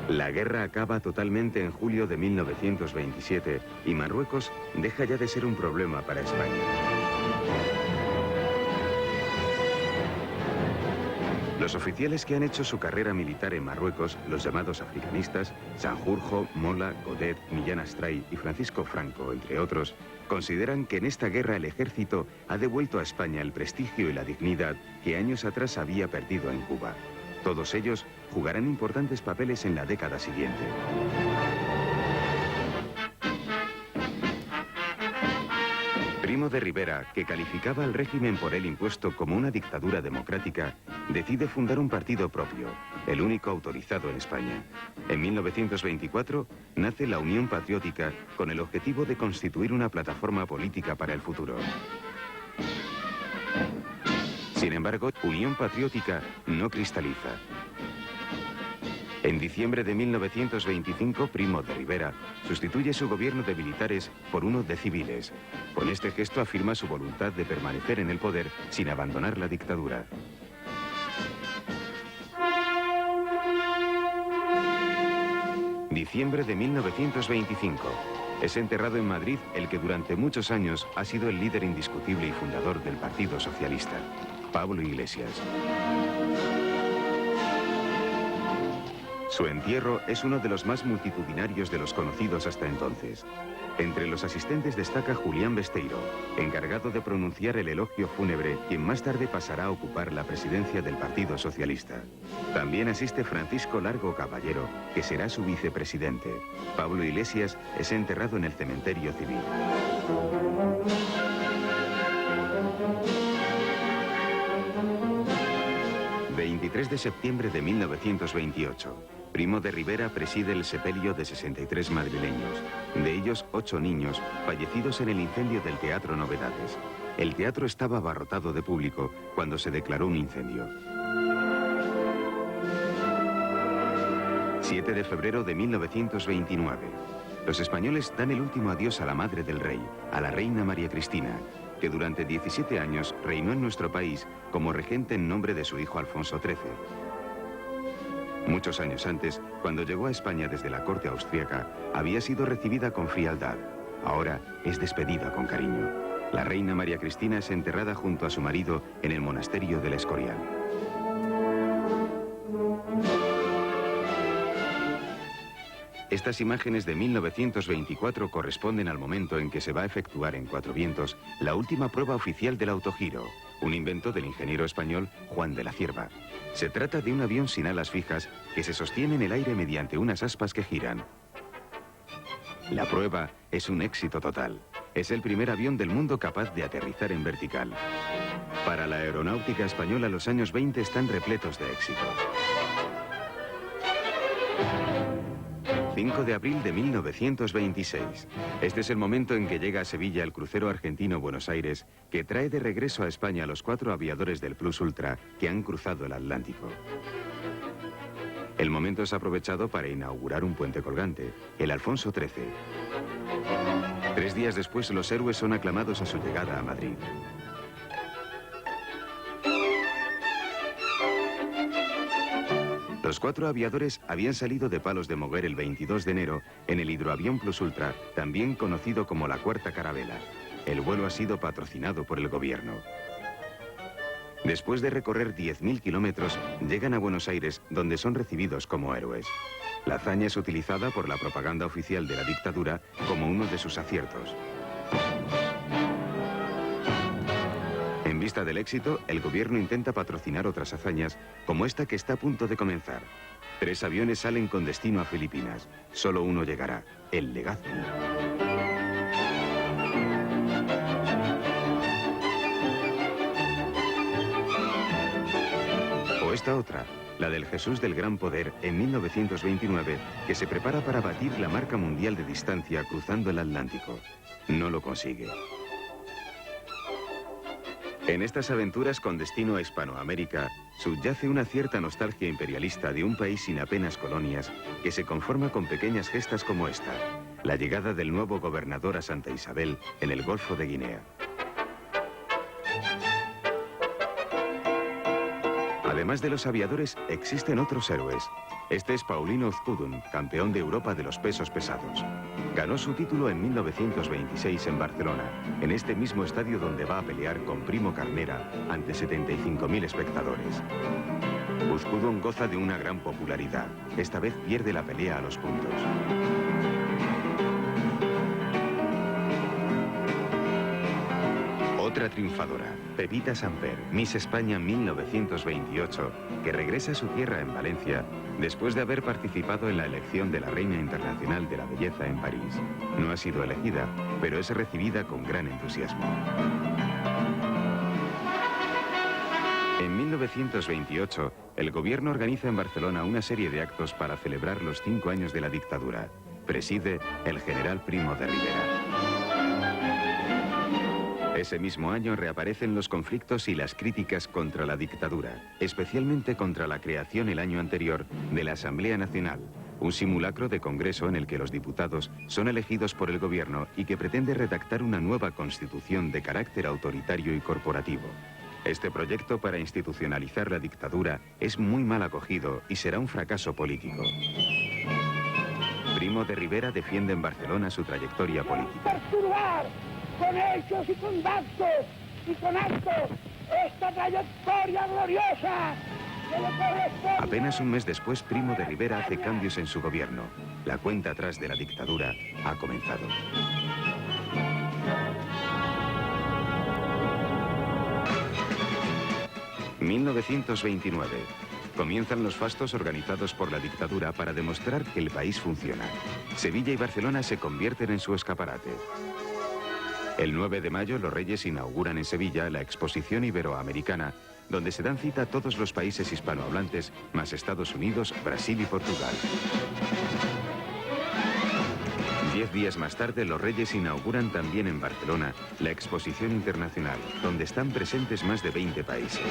La guerra acaba totalmente en julio de 1927 y Marruecos deja ya de ser un problema para España. Los oficiales que han hecho su carrera militar en Marruecos, los llamados africanistas, Sanjurjo, Mola, Godet, Millán Astray y Francisco Franco, entre otros, consideran que en esta guerra el ejército ha devuelto a España el prestigio y la dignidad que años atrás había perdido en Cuba. Todos ellos jugarán importantes papeles en la década siguiente. Primo de Rivera, que calificaba al régimen por él impuesto como una dictadura democrática, decide fundar un partido propio, el único autorizado en España. En 1924 nace la Unión Patriótica con el objetivo de constituir una plataforma política para el futuro. Sin embargo, Unión Patriótica no cristaliza. En diciembre de 1925, Primo de Rivera sustituye su gobierno de militares por uno de civiles. Con este gesto afirma su voluntad de permanecer en el poder sin abandonar la dictadura. Diciembre de 1925. Es enterrado en Madrid el que durante muchos años ha sido el líder indiscutible y fundador del Partido Socialista, Pablo Iglesias. Su entierro es uno de los más multitudinarios de los conocidos hasta entonces. Entre los asistentes destaca Julián Besteiro, encargado de pronunciar el elogio fúnebre, quien más tarde pasará a ocupar la presidencia del Partido Socialista. También asiste Francisco Largo Caballero, que será su vicepresidente. Pablo Iglesias es enterrado en el cementerio civil. 23 de septiembre de 1928. Primo de Rivera preside el sepelio de 63 madrileños, de ellos 8 niños, fallecidos en el incendio del Teatro Novedades. El teatro estaba abarrotado de público cuando se declaró un incendio. 7 de febrero de 1929. Los españoles dan el último adiós a la madre del rey, a la reina María Cristina, que durante 17 años reinó en nuestro país como regente en nombre de su hijo Alfonso XIII. Muchos años antes, cuando llegó a España desde la corte austríaca, había sido recibida con frialdad. Ahora es despedida con cariño. La reina María Cristina es enterrada junto a su marido en el monasterio del Escorial. Estas imágenes de 1924 corresponden al momento en que se va a efectuar en Cuatro Vientos la última prueba oficial del autogiro, un invento del ingeniero español Juan de la Cierva. Se trata de un avión sin alas fijas que se sostiene en el aire mediante unas aspas que giran. La prueba es un éxito total. Es el primer avión del mundo capaz de aterrizar en vertical. Para la aeronáutica española, los años 20 están repletos de éxito. 5 de abril de 1926. Este es el momento en que llega a Sevilla el crucero argentino Buenos Aires, que trae de regreso a España a los 4 aviadores del Plus Ultra que han cruzado el Atlántico. El momento es aprovechado para inaugurar un puente colgante, el Alfonso XIII. 3 días después, los héroes son aclamados a su llegada a Madrid. Los 4 aviadores habían salido de Palos de Moguer el 22 de enero en el hidroavión Plus Ultra, también conocido como la Cuarta Carabela. El vuelo ha sido patrocinado por el gobierno. Después de recorrer 10.000 kilómetros, llegan a Buenos Aires, donde son recibidos como héroes. La hazaña es utilizada por la propaganda oficial de la dictadura como uno de sus aciertos. En vista del éxito, el gobierno intenta patrocinar otras hazañas, como esta que está a punto de comenzar. 3 aviones salen con destino a Filipinas. Solo uno llegará, el Legazpi. O esta otra, la del Jesús del Gran Poder en 1929, que se prepara para batir la marca mundial de distancia cruzando el Atlántico. No lo consigue. En estas aventuras con destino a Hispanoamérica, subyace una cierta nostalgia imperialista de un país sin apenas colonias que se conforma con pequeñas gestas como esta, la llegada del nuevo gobernador a Santa Isabel en el Golfo de Guinea. Además de los aviadores, existen otros héroes. Este es Paulino Uzpudun, campeón de Europa de los pesos pesados. Ganó su título en 1926 en Barcelona, en este mismo estadio donde va a pelear con Primo Carnera ante 75.000 espectadores. Uzpudun goza de una gran popularidad. Esta vez pierde la pelea a los puntos. Otra triunfadora, Pepita Samper, Miss España 1928, que regresa a su tierra en Valencia después de haber participado en la elección de la Reina Internacional de la Belleza en París. No ha sido elegida, pero es recibida con gran entusiasmo. En 1928, el gobierno organiza en Barcelona una serie de actos para celebrar los 5 años de la dictadura. Preside el general Primo de Rivera. Ese mismo año reaparecen los conflictos y las críticas contra la dictadura, especialmente contra la creación el año anterior de la Asamblea Nacional, un simulacro de congreso en el que los diputados son elegidos por el gobierno y que pretende redactar una nueva constitución de carácter autoritario y corporativo. Este proyecto para institucionalizar la dictadura es muy mal acogido y será un fracaso político. Primo de Rivera defiende en Barcelona su trayectoria política. Con hechos y con datos y con actos esta trayectoria gloriosa que le corresponde. Apenas un mes después, Primo de Rivera hace cambios en su gobierno. La cuenta atrás de la dictadura ha comenzado. ...1929... Comienzan los fastos organizados por la dictadura para demostrar que el país funciona. Sevilla y Barcelona se convierten en su escaparate. El 9 de mayo los Reyes inauguran en Sevilla la Exposición Iberoamericana, donde se dan cita a todos los países hispanohablantes, más Estados Unidos, Brasil y Portugal. 10 días más tarde los Reyes inauguran también en Barcelona la Exposición Internacional, donde están presentes más de 20 países.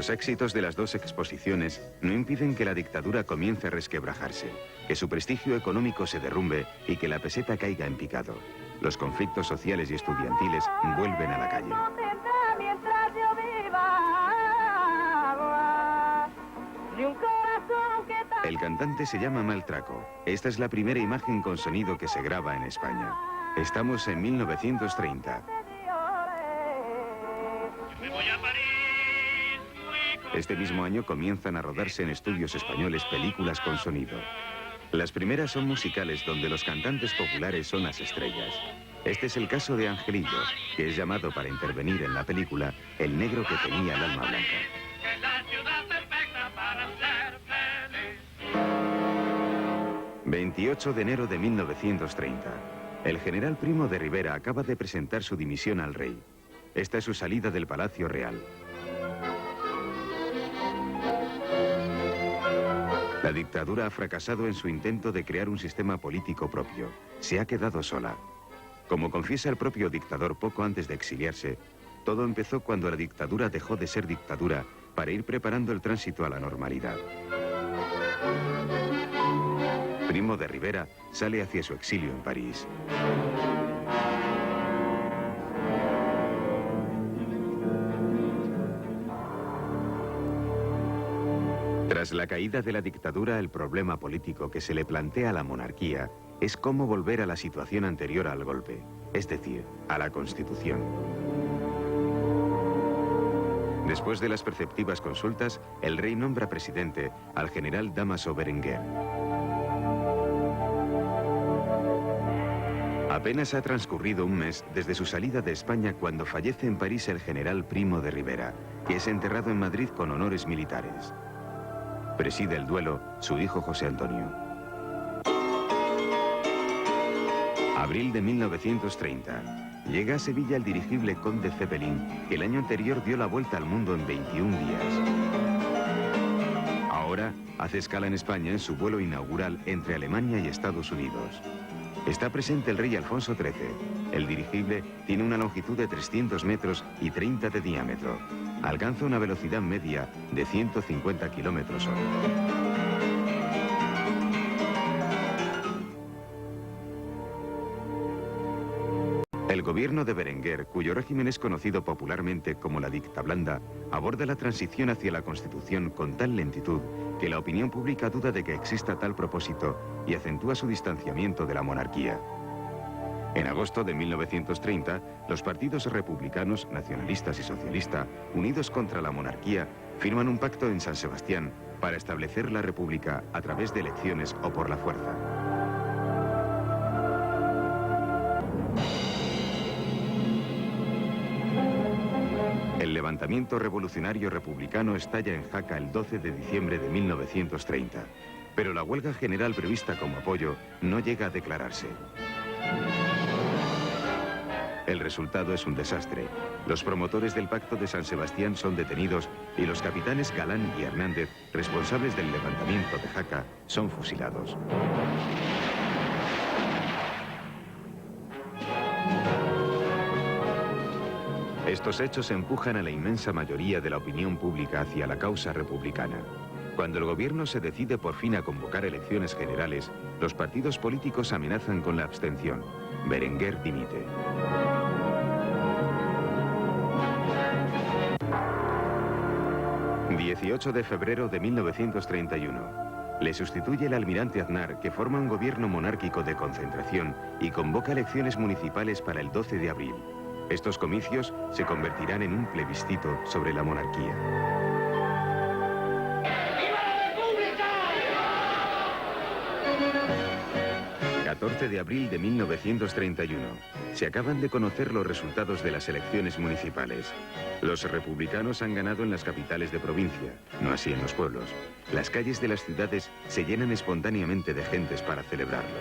Los éxitos de las dos exposiciones no impiden que la dictadura comience a resquebrajarse, que su prestigio económico se derrumbe y que la peseta caiga en picado. Los conflictos sociales y estudiantiles vuelven a la calle. El cantante se llama Maltraco. Esta es la primera imagen con sonido que se graba en España. Estamos en 1930. Este mismo año comienzan a rodarse en estudios españoles películas con sonido. Las primeras son musicales donde los cantantes populares son las estrellas. Este es el caso de Angelillo, que es llamado para intervenir en la película El negro que tenía el alma blanca. 28 de enero de 1930. El general Primo de Rivera acaba de presentar su dimisión al rey. Esta es su salida del Palacio Real. La dictadura ha fracasado en su intento de crear un sistema político propio. Se ha quedado sola. Como confiesa el propio dictador poco antes de exiliarse, todo empezó cuando la dictadura dejó de ser dictadura para ir preparando el tránsito a la normalidad. Primo de Rivera sale hacia su exilio en París. Tras la caída de la dictadura, el problema político que se le plantea a la monarquía es cómo volver a la situación anterior al golpe, es decir, a la Constitución. Después de las perceptivas consultas, el rey nombra presidente al general Dámaso Berenguer. Apenas ha transcurrido un mes desde su salida de España cuando fallece en París el general Primo de Rivera, que es enterrado en Madrid con honores militares. Preside el duelo su hijo José Antonio. Abril de 1930. Llega a Sevilla el dirigible Conde Zeppelin, que el año anterior dio la vuelta al mundo en 21 días. Ahora hace escala en España en su vuelo inaugural entre Alemania y Estados Unidos. Está presente el rey Alfonso XIII. El dirigible tiene una longitud de 300 metros y 30 de diámetro. Alcanza una velocidad media de 150 kilómetros hora. El gobierno de Berenguer, cuyo régimen es conocido popularmente como la dictablanda, aborda la transición hacia la Constitución con tal lentitud que la opinión pública duda de que exista tal propósito y acentúa su distanciamiento de la monarquía. En agosto de 1930, los partidos republicanos, nacionalistas y socialista, unidos contra la monarquía, firman un pacto en San Sebastián para establecer la república a través de elecciones o por la fuerza. El levantamiento revolucionario republicano estalla en Jaca el 12 de diciembre de 1930, pero la huelga general prevista como apoyo no llega a declararse. El resultado es un desastre. Los promotores del Pacto de San Sebastián son detenidos y los capitanes Galán y Hernández, responsables del levantamiento de Jaca, son fusilados. Estos hechos empujan a la inmensa mayoría de la opinión pública hacia la causa republicana. Cuando el gobierno se decide por fin a convocar elecciones generales, los partidos políticos amenazan con la abstención. Berenguer dimite. ...18 de febrero de 1931... Le sustituye el almirante Aznar, que forma un gobierno monárquico de concentración y convoca elecciones municipales para el 12 de abril. Estos comicios se convertirán en un plebiscito sobre la monarquía. ¡Viva la República! 14 de abril de 1931. Se acaban de conocer los resultados de las elecciones municipales. Los republicanos han ganado en las capitales de provincia, no así en los pueblos. Las calles de las ciudades se llenan espontáneamente de gentes para celebrarlo.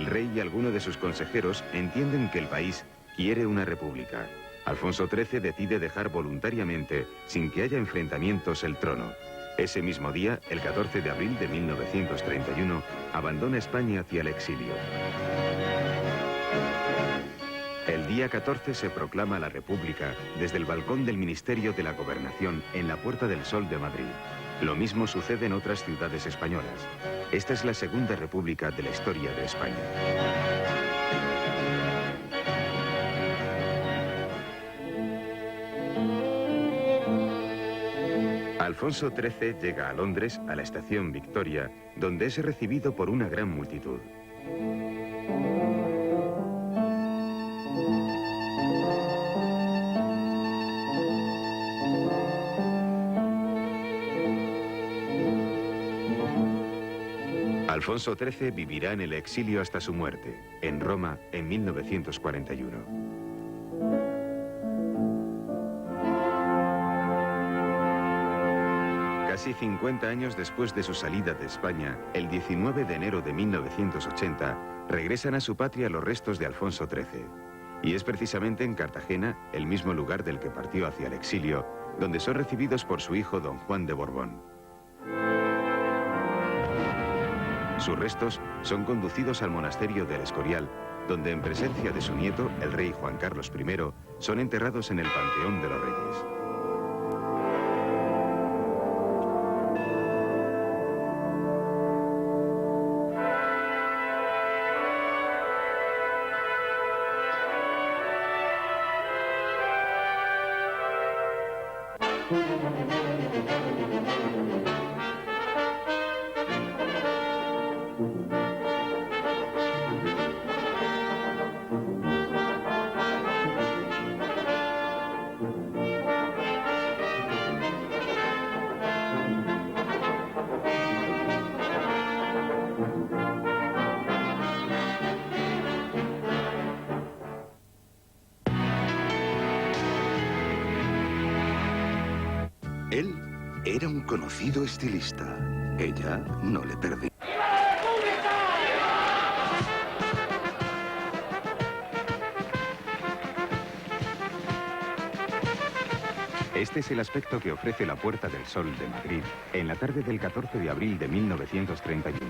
El rey y algunos de sus consejeros entienden que el país quiere una república. Alfonso XIII decide dejar voluntariamente, sin que haya enfrentamientos, el trono. Ese mismo día, el 14 de abril de 1931, abandona España hacia el exilio. El día 14 se proclama la República desde el balcón del Ministerio de la Gobernación en la Puerta del Sol de Madrid. Lo mismo sucede en otras ciudades españolas. Esta es la segunda república de la historia de España. Alfonso XIII llega a Londres, a la estación Victoria, donde es recibido por una gran multitud. Alfonso XIII vivirá en el exilio hasta su muerte, en Roma, en 1941. Casi 50 años después de su salida de España, el 19 de enero de 1980, regresan a su patria los restos de Alfonso XIII. Y es precisamente en Cartagena, el mismo lugar del que partió hacia el exilio, donde son recibidos por su hijo don Juan de Borbón. Sus restos son conducidos al monasterio del Escorial, donde en presencia de su nieto, el rey Juan Carlos I, son enterrados en el Panteón de los Reyes. Él era un conocido estilista. Ella no le perdía. Este es el aspecto que ofrece la Puerta del Sol de Madrid en la tarde del 14 de abril de 1931.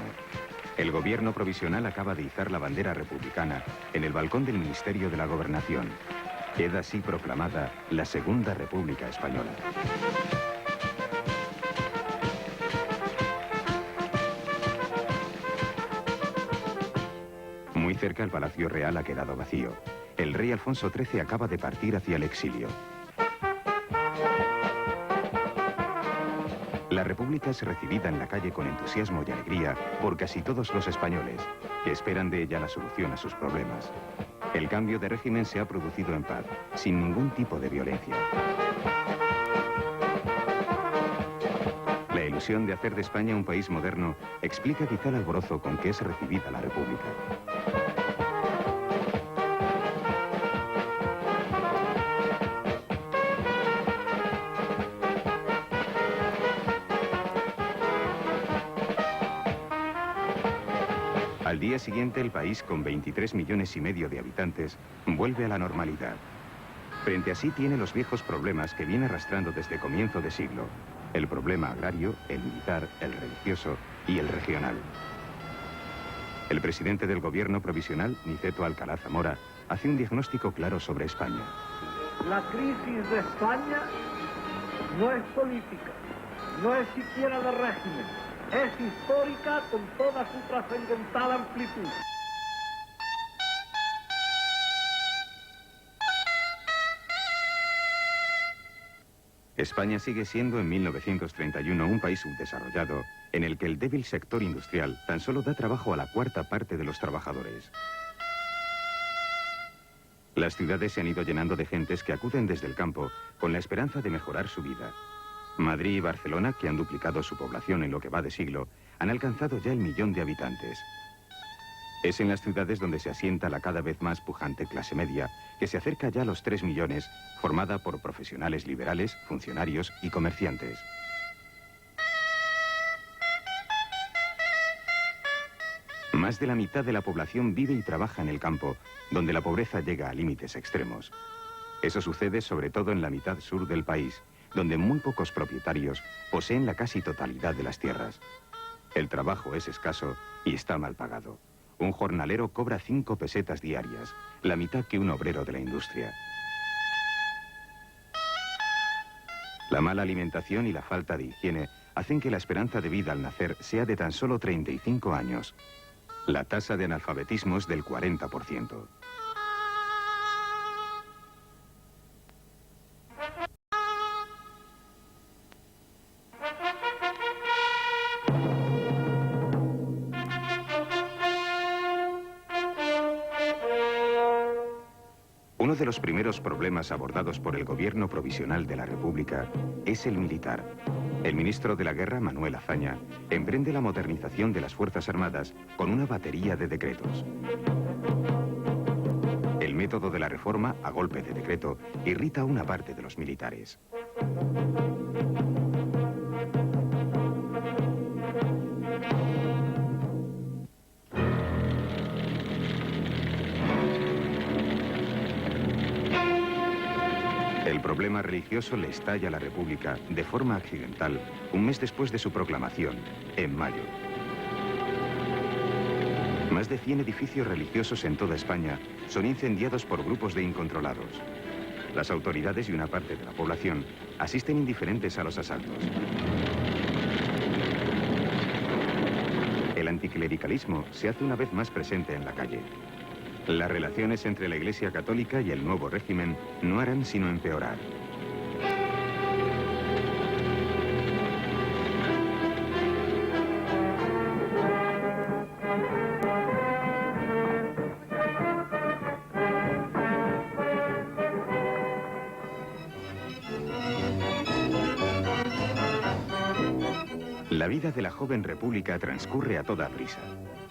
El gobierno provisional acaba de izar la bandera republicana en el balcón del Ministerio de la Gobernación. Queda así proclamada la Segunda República Española. Muy cerca el Palacio Real ha quedado vacío. El rey Alfonso XIII acaba de partir hacia el exilio. La República es recibida en la calle con entusiasmo y alegría por casi todos los españoles, que esperan de ella la solución a sus problemas. El cambio de régimen se ha producido en paz, sin ningún tipo de violencia. La ilusión de hacer de España un país moderno explica quizá el alborozo con que es recibida la República. Al día siguiente, el país, con 23,5 millones de habitantes, vuelve a la normalidad. Frente a sí tiene los viejos problemas que viene arrastrando desde comienzo de siglo. El problema agrario, el militar, el religioso y el regional. El presidente del gobierno provisional, Niceto Alcalá Zamora, hace un diagnóstico claro sobre España. La crisis de España no es política, no es siquiera de régimen, es histórica con toda su trascendental amplitud. España sigue siendo en 1931 un país subdesarrollado en el que el débil sector industrial tan solo da trabajo a la cuarta parte de los trabajadores. Las ciudades se han ido llenando de gentes que acuden desde el campo con la esperanza de mejorar su vida. Madrid y Barcelona, que han duplicado su población en lo que va de siglo, han alcanzado ya el 1.000.000 de habitantes. Es en las ciudades donde se asienta la cada vez más pujante clase media, que se acerca ya a los 3 millones, formada por profesionales liberales, funcionarios y comerciantes. Más de la mitad de la población vive y trabaja en el campo, donde la pobreza llega a límites extremos. Eso sucede sobre todo en la mitad sur del país, donde muy pocos propietarios poseen la casi totalidad de las tierras. El trabajo es escaso y está mal pagado. Un jornalero cobra 5 pesetas diarias, la mitad que un obrero de la industria. La mala alimentación y la falta de higiene hacen que la esperanza de vida al nacer sea de tan solo 35 años. La tasa de analfabetismo es del 40%. Uno de los primeros problemas abordados por el gobierno provisional de la República es el militar. El ministro de la Guerra, Manuel Azaña, emprende la modernización de las Fuerzas Armadas con una batería de decretos. El método de la reforma, a golpe de decreto, irrita a una parte de los militares. El problema religioso le estalla a la República de forma accidental un mes después de su proclamación, en mayo. Más de 100 edificios religiosos en toda España son incendiados por grupos de incontrolados. Las autoridades y una parte de la población asisten indiferentes a los asaltos. El anticlericalismo se hace una vez más presente en la calle. Las relaciones entre la Iglesia Católica y el nuevo régimen no harán sino empeorar. La vida de la joven república transcurre a toda prisa.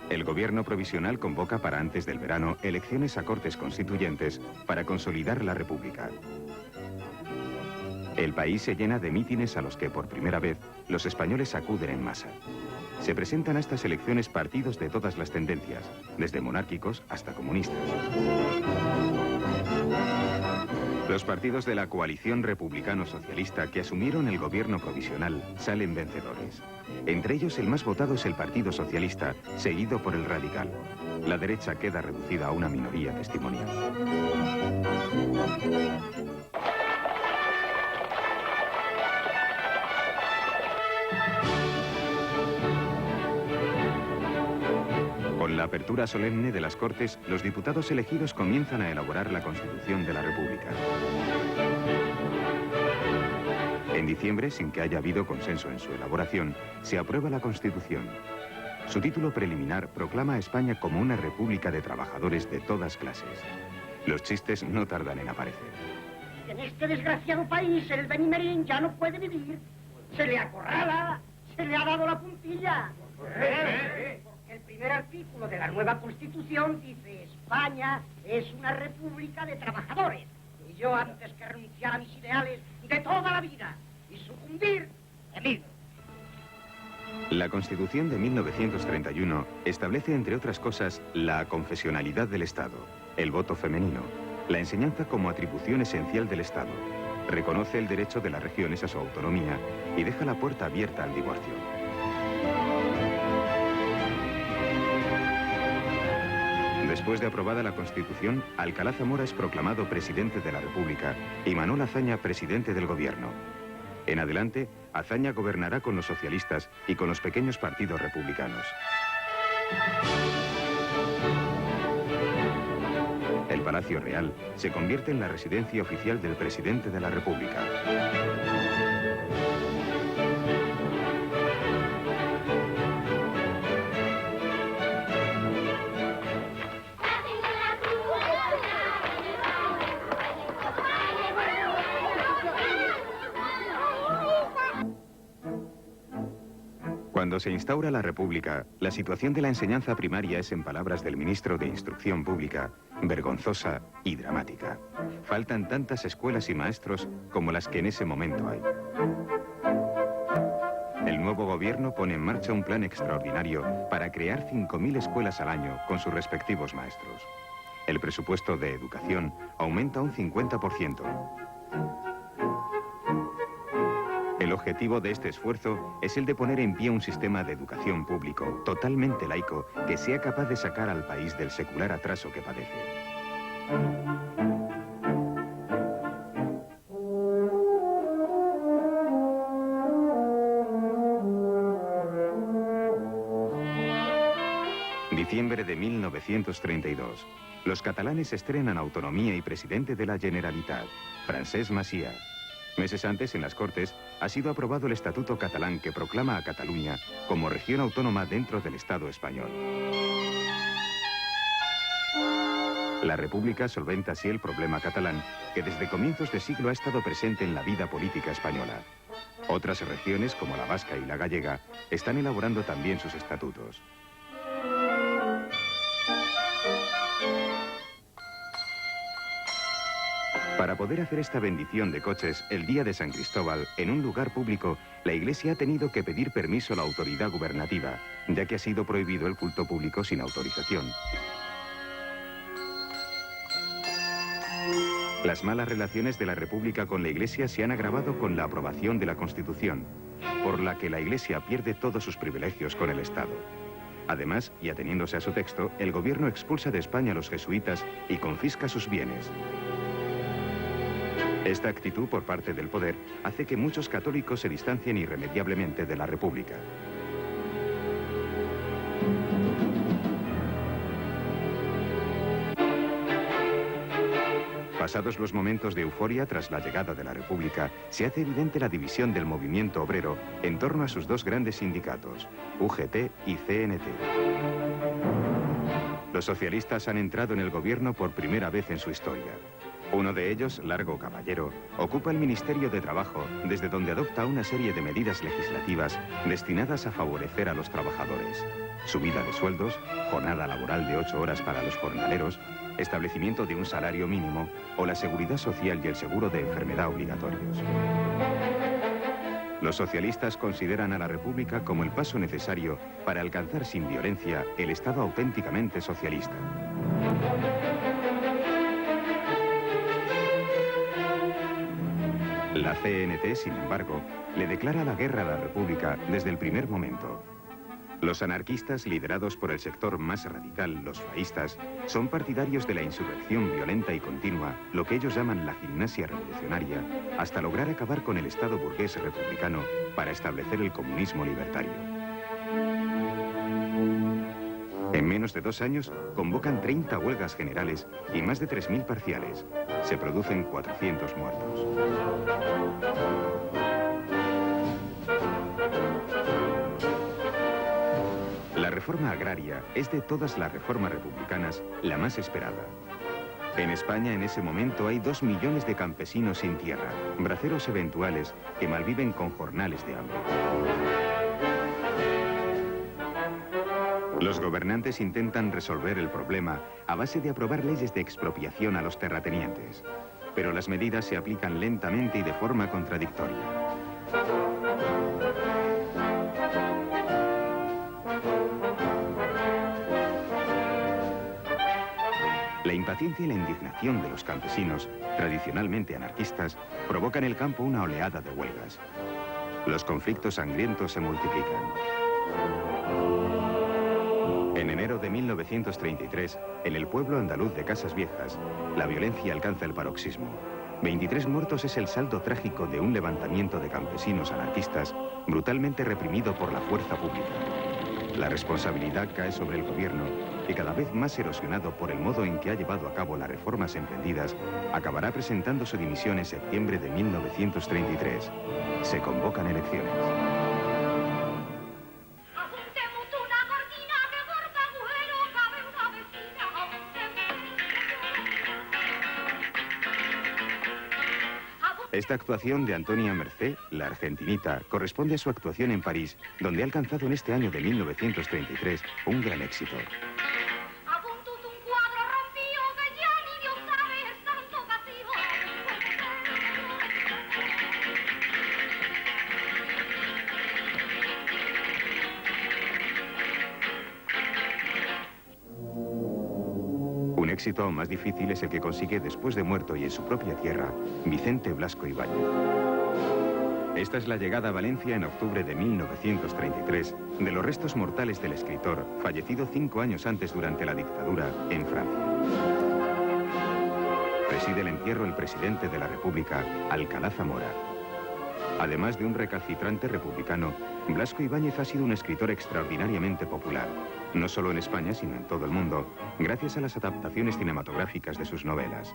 El gobierno provisional convoca para antes del verano elecciones a Cortes Constituyentes para consolidar la República. El país se llena de mítines a los que por primera vez los españoles acuden en masa. Se presentan a estas elecciones partidos de todas las tendencias, desde monárquicos hasta comunistas. Los partidos de la coalición republicano-socialista que asumieron el gobierno provisional salen vencedores. Entre ellos el más votado es el Partido Socialista, seguido por el Radical. La derecha queda reducida a una minoría testimonial. Con la apertura solemne de las Cortes, los diputados elegidos comienzan a elaborar la Constitución de la República. En diciembre, sin que haya habido consenso en su elaboración, se aprueba la Constitución. Su título preliminar proclama a España como una república de trabajadores de todas clases. Los chistes no tardan en aparecer. En este desgraciado país el Benimerín ya no puede vivir. Se le acorrala, se le ha dado la puntilla. Porque el primer artículo de la nueva Constitución dice: España es una república de trabajadores. Y yo, antes que renunciar a mis ideales de toda la vida y sucumbir, emigro. La Constitución de 1931 establece, entre otras cosas, la confesionalidad del Estado, el voto femenino, la enseñanza como atribución esencial del Estado, reconoce el derecho de las regiones a su autonomía y deja la puerta abierta al divorcio. Después de aprobada la Constitución, Alcalá Zamora es proclamado presidente de la República y Manuel Azaña presidente del gobierno. En adelante, Azaña gobernará con los socialistas y con los pequeños partidos republicanos. El Palacio Real se convierte en la residencia oficial del presidente de la República. Cuando se instaura la República, la situación de la enseñanza primaria es, en palabras del ministro de Instrucción Pública, vergonzosa y dramática. Faltan tantas escuelas y maestros como las que en ese momento hay. El nuevo gobierno pone en marcha un plan extraordinario para crear 5.000 escuelas al año con sus respectivos maestros. El presupuesto de educación aumenta un 50%. El objetivo de este esfuerzo es el de poner en pie un sistema de educación público totalmente laico que sea capaz de sacar al país del secular atraso que padece. Diciembre de 1932. Los catalanes estrenan autonomía y presidente de la Generalitat, Francesc Macià. Meses antes, en las Cortes, ha sido aprobado el Estatuto catalán que proclama a Cataluña como región autónoma dentro del Estado español. La República solventa así el problema catalán, que desde comienzos de siglo ha estado presente en la vida política española. Otras regiones, como la vasca y la gallega, están elaborando también sus estatutos. Para poder hacer esta bendición de coches el día de San Cristóbal en un lugar público, la Iglesia ha tenido que pedir permiso a la autoridad gubernativa, ya que ha sido prohibido el culto público sin autorización. Las malas relaciones de la República con la Iglesia se han agravado con la aprobación de la Constitución, por la que la Iglesia pierde todos sus privilegios con el Estado. Además, y ateniéndose a su texto, el gobierno expulsa de España a los jesuitas y confisca sus bienes. Esta actitud por parte del poder hace que muchos católicos se distancien irremediablemente de la República. Pasados los momentos de euforia tras la llegada de la República, se hace evidente la división del movimiento obrero en torno a sus dos grandes sindicatos, UGT y CNT. Los socialistas han entrado en el gobierno por primera vez en su historia. Uno de ellos, Largo Caballero, ocupa el Ministerio de Trabajo, desde donde adopta una serie de medidas legislativas destinadas a favorecer a los trabajadores. Subida de sueldos, jornada laboral de 8 horas para los jornaleros, establecimiento de un salario mínimo o la seguridad social y el seguro de enfermedad obligatorios. Los socialistas consideran a la República como el paso necesario para alcanzar sin violencia el Estado auténticamente socialista. La CNT, sin embargo, le declara la guerra a la República desde el primer momento. Los anarquistas, liderados por el sector más radical, los faístas, son partidarios de la insurrección violenta y continua, lo que ellos llaman la gimnasia revolucionaria, hasta lograr acabar con el Estado burgués republicano para establecer el comunismo libertario. En menos de 2 años, convocan 30 huelgas generales y más de 3.000 parciales. Se producen 400 muertos. La reforma agraria es de todas las reformas republicanas la más esperada. En España en ese momento hay 2 millones de campesinos sin tierra, braceros eventuales que malviven con jornales de hambre. Los gobernantes intentan resolver el problema a base de aprobar leyes de expropiación a los terratenientes, pero las medidas se aplican lentamente y de forma contradictoria. La impaciencia y la indignación de los campesinos, tradicionalmente anarquistas, provoca en el campo una oleada de huelgas. Los conflictos sangrientos se multiplican. En enero de 1933, en el pueblo andaluz de Casas Viejas, la violencia alcanza el paroxismo. 23 muertos es el saldo trágico de un levantamiento de campesinos anarquistas brutalmente reprimido por la fuerza pública. La responsabilidad cae sobre el gobierno, que cada vez más erosionado por el modo en que ha llevado a cabo las reformas emprendidas, acabará presentando su dimisión en septiembre de 1933. Se convocan elecciones. Esta actuación de Antonia Mercé, la argentinita, corresponde a su actuación en París, donde ha alcanzado en este año de 1933 un gran éxito. Un éxito aún más difícil es el que consigue después de muerto y en su propia tierra, Vicente Blasco Ibáñez. Esta es la llegada a Valencia en octubre de 1933 de los restos mortales del escritor, fallecido 5 años antes durante la dictadura en Francia. Preside el entierro el presidente de la República, Alcalá Zamora. Además de un recalcitrante republicano, Blasco Ibáñez ha sido un escritor extraordinariamente popular, no solo en España, sino en todo el mundo, gracias a las adaptaciones cinematográficas de sus novelas.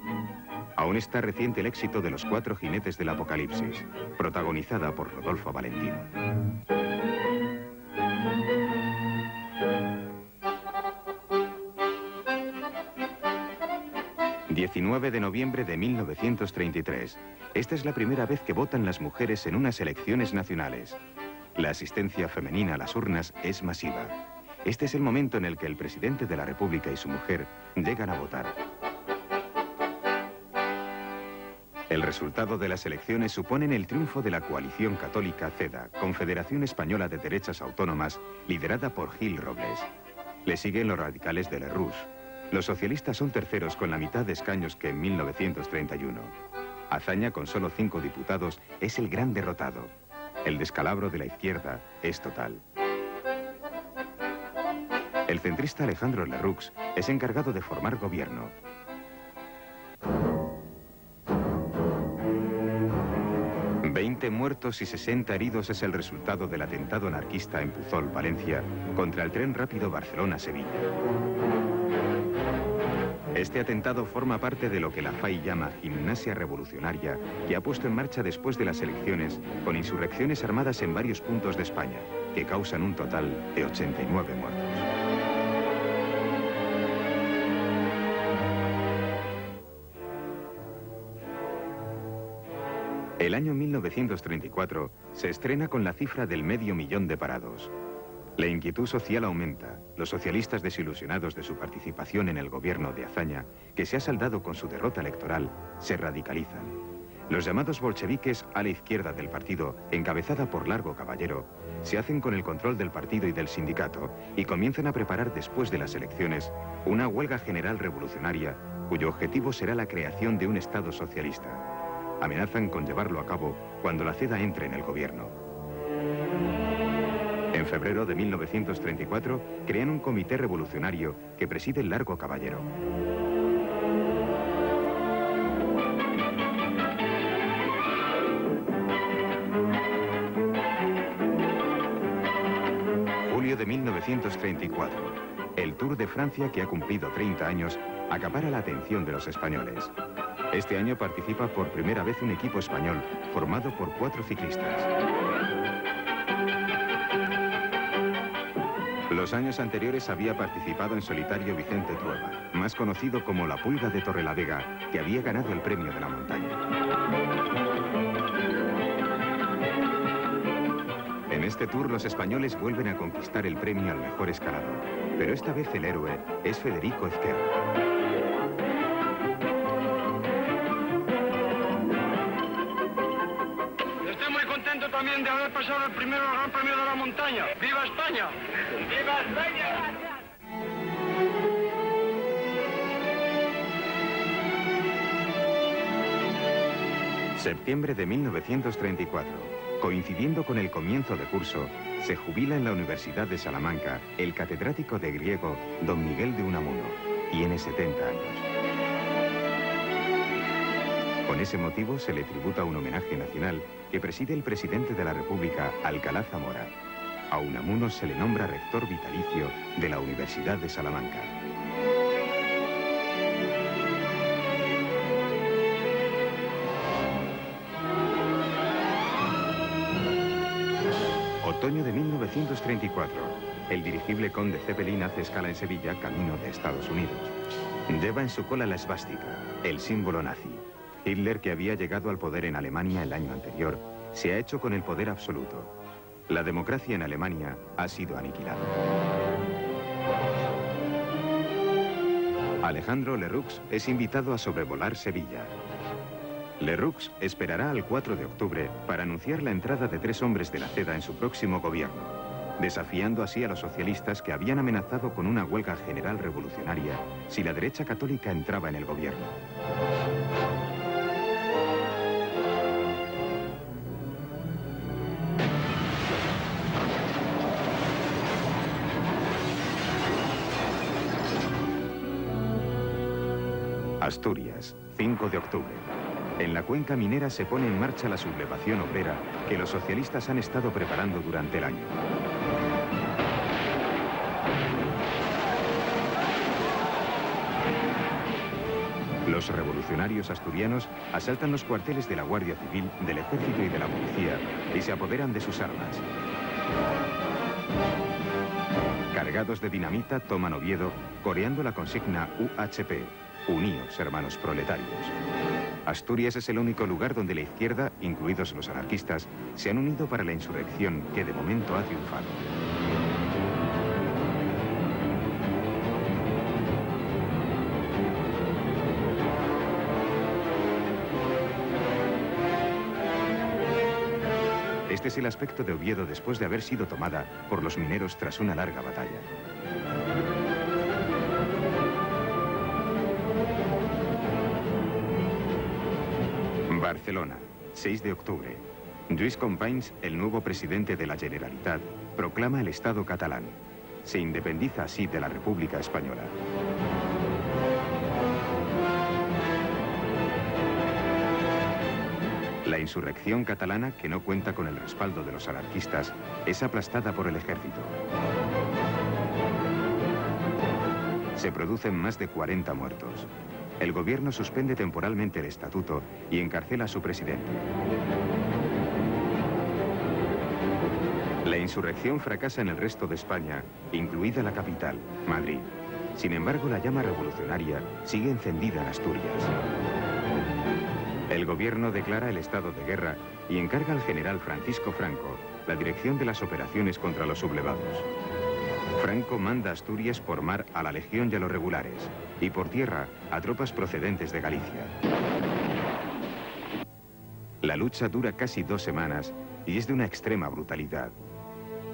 Aún está reciente el éxito de Los 4 jinetes del Apocalipsis, protagonizada por Rodolfo Valentino. 19 de noviembre de 1933. Esta es la primera vez que votan las mujeres en unas elecciones nacionales. La asistencia femenina a las urnas es masiva. Este es el momento en el que el presidente de la República y su mujer llegan a votar. El resultado de las elecciones suponen el triunfo de la coalición católica CEDA, Confederación Española de Derechas Autónomas, liderada por Gil Robles. Le siguen los radicales de Lerroux. Los socialistas son terceros con la mitad de escaños que en 1931. Azaña, con solo 5 diputados, es el gran derrotado. El descalabro de la izquierda es total. El centrista Alejandro Lerroux es encargado de formar gobierno. «20 muertos y 60 heridos es el resultado del atentado anarquista en Puzol, Valencia, contra el tren rápido Barcelona-Sevilla. Este atentado forma parte de lo que la FAI llama gimnasia revolucionaria, que ha puesto en marcha después de las elecciones, con insurrecciones armadas en varios puntos de España, que causan un total de 89 muertos. El año 1934 se estrena con la cifra del 500.000 de parados. La inquietud social aumenta. Los socialistas, desilusionados de su participación en el gobierno de Azaña, que se ha saldado con su derrota electoral, se radicalizan. Los llamados bolcheviques, a la izquierda del partido, encabezada por Largo Caballero, se hacen con el control del partido y del sindicato y comienzan a preparar después de las elecciones una huelga general revolucionaria cuyo objetivo será la creación de un Estado socialista. Amenazan con llevarlo a cabo cuando la CEDA entre en el gobierno. En febrero de 1934 crean un comité revolucionario que preside el Largo Caballero. Julio de 1934. El Tour de Francia, que ha cumplido 30 años, acapara la atención de los españoles. Este año participa por primera vez un equipo español, formado por 4 ciclistas. Los años anteriores había participado en solitario Vicente Trueba, más conocido como la Pulga de Torrelavega, que había ganado el premio de la montaña. En este tour los españoles vuelven a conquistar el premio al mejor escalador, pero esta vez el héroe es Federico Ezquerra. También de haber pasado el primero Gran Premio de la Montaña. ¡Viva España! ¡Viva España! Septiembre de 1934. Coincidiendo con el comienzo de curso, se jubila en la Universidad de Salamanca el catedrático de griego don Miguel de Unamuno. Tiene 70 años. Con ese motivo se le tributa un homenaje nacional que preside el presidente de la República, Alcalá Zamora. A Unamuno se le nombra rector vitalicio de la Universidad de Salamanca. Otoño de 1934. El dirigible Conde Zeppelin hace escala en Sevilla, camino de Estados Unidos. Lleva en su cola la esvástica, el símbolo nazi. Hitler, que había llegado al poder en Alemania el año anterior, se ha hecho con el poder absoluto. La democracia en Alemania ha sido aniquilada. Alejandro Lerroux es invitado a sobrevolar Sevilla. Lerroux esperará al 4 de octubre para anunciar la entrada de 3 hombres de la seda en su próximo gobierno, desafiando así a los socialistas que habían amenazado con una huelga general revolucionaria si la derecha católica entraba en el gobierno. Asturias, 5 de octubre. En la cuenca minera se pone en marcha la sublevación obrera que los socialistas han estado preparando durante el año. Los revolucionarios asturianos asaltan los cuarteles de la Guardia Civil, del Ejército y de la Policía y se apoderan de sus armas. Cargados de dinamita, toman Oviedo, coreando la consigna UHP, Uníos, hermanos proletarios. Asturias es el único lugar donde la izquierda, incluidos los anarquistas, se han unido para la insurrección que de momento ha triunfado. Este es el aspecto de Oviedo después de haber sido tomada por los mineros tras una larga batalla. Barcelona, 6 de octubre. Lluís Companys, el nuevo presidente de la Generalitat, proclama el Estado catalán. Se independiza así de la República Española. La insurrección catalana, que no cuenta con el respaldo de los anarquistas, es aplastada por el ejército. Se producen más de 40 muertos. El gobierno suspende temporalmente el estatuto y encarcela a su presidente. La insurrección fracasa en el resto de España, incluida la capital, Madrid. Sin embargo, la llama revolucionaria sigue encendida en Asturias. El gobierno declara el estado de guerra y encarga al general Francisco Franco la dirección de las operaciones contra los sublevados. Franco manda a Asturias por mar a la Legión y a los regulares, y por tierra a tropas procedentes de Galicia. La lucha dura casi 2 semanas y es de una extrema brutalidad.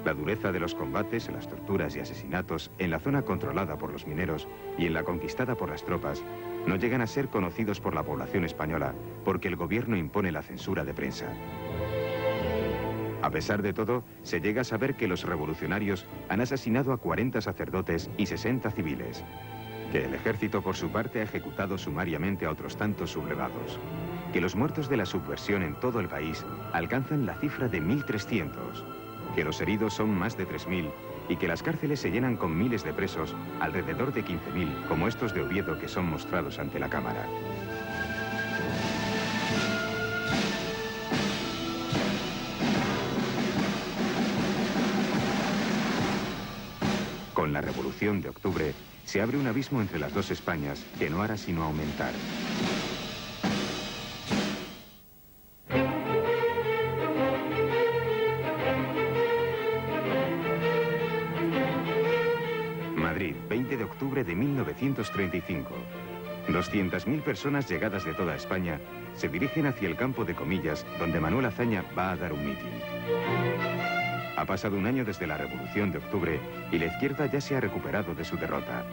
La dureza de los combates, las torturas y asesinatos en la zona controlada por los mineros y en la conquistada por las tropas no llegan a ser conocidos por la población española porque el gobierno impone la censura de prensa. A pesar de todo, se llega a saber que los revolucionarios han asesinado a 40 sacerdotes y 60 civiles, que el ejército por su parte ha ejecutado sumariamente a otros tantos sublevados, que los muertos de la subversión en todo el país alcanzan la cifra de 1.300, que los heridos son más de 3.000 y que las cárceles se llenan con miles de presos, alrededor de 15.000, como estos de Oviedo que son mostrados ante la Cámara. Con la Revolución de Octubre se abre un abismo entre las dos Españas que no hará sino aumentar. Madrid, 20 de octubre de 1935. 200.000 personas llegadas de toda España se dirigen hacia el campo de Comillas, donde Manuel Azaña va a dar un mitin. Ha pasado un año desde la Revolución de Octubre y la izquierda ya se ha recuperado de su derrota.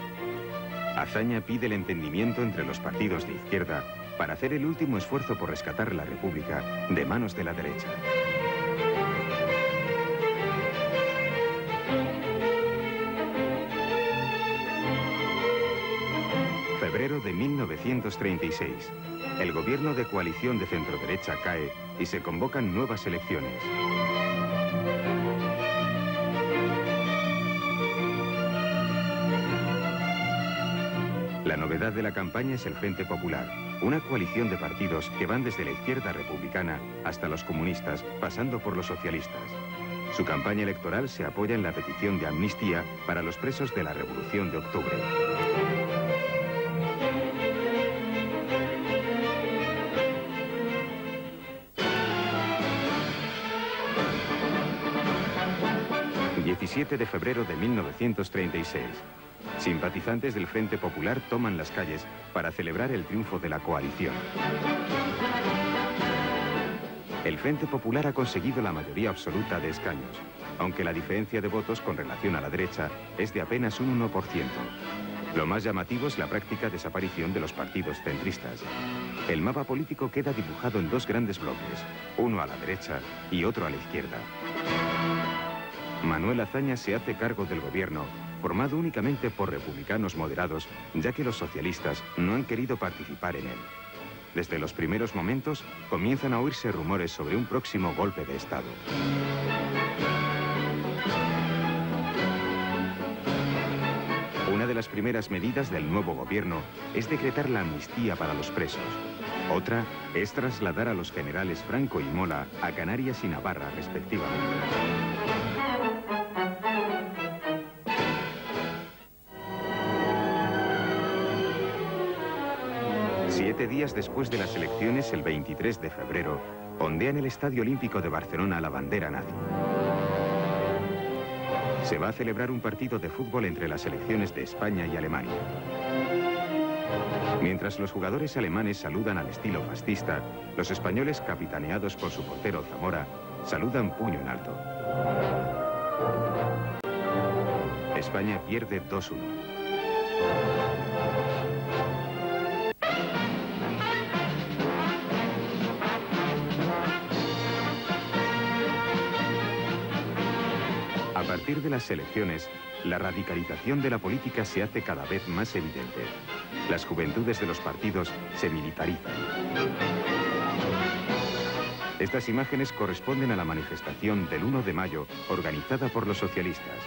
Azaña pide el entendimiento entre los partidos de izquierda para hacer el último esfuerzo por rescatar la República de manos de la derecha. Febrero de 1936. El gobierno de coalición de centroderecha cae y se convocan nuevas elecciones. La novedad de la campaña es el Frente Popular, una coalición de partidos que van desde la izquierda republicana hasta los comunistas, pasando por los socialistas. Su campaña electoral se apoya en la petición de amnistía para los presos de la Revolución de Octubre. El 17 de febrero de 1936. Simpatizantes del Frente Popular toman las calles para celebrar el triunfo de la coalición. El Frente Popular ha conseguido la mayoría absoluta de escaños, aunque la diferencia de votos con relación a la derecha es de apenas un 1%. Lo más llamativo es la práctica desaparición de los partidos centristas. El mapa político queda dibujado en dos grandes bloques, uno a la derecha y otro a la izquierda. Manuel Azaña se hace cargo del gobierno, formado únicamente por republicanos moderados, ya que los socialistas no han querido participar en él. Desde los primeros momentos comienzan a oírse rumores sobre un próximo golpe de Estado. Una de las primeras medidas del nuevo gobierno es decretar la amnistía para los presos. Otra es trasladar a los generales Franco y Mola a Canarias y Navarra, respectivamente. 7 días después de las elecciones, el 23 de febrero, ondea en el Estadio Olímpico de Barcelona la bandera nazi. Se va a celebrar un partido de fútbol entre las selecciones de España y Alemania. Mientras los jugadores alemanes saludan al estilo fascista, los españoles, capitaneados por su portero Zamora, saludan puño en alto. España pierde 2-1. A partir de las elecciones, la radicalización de la política se hace cada vez más evidente. Las juventudes de los partidos se militarizan. Estas imágenes corresponden a la manifestación del 1 de mayo organizada por los socialistas.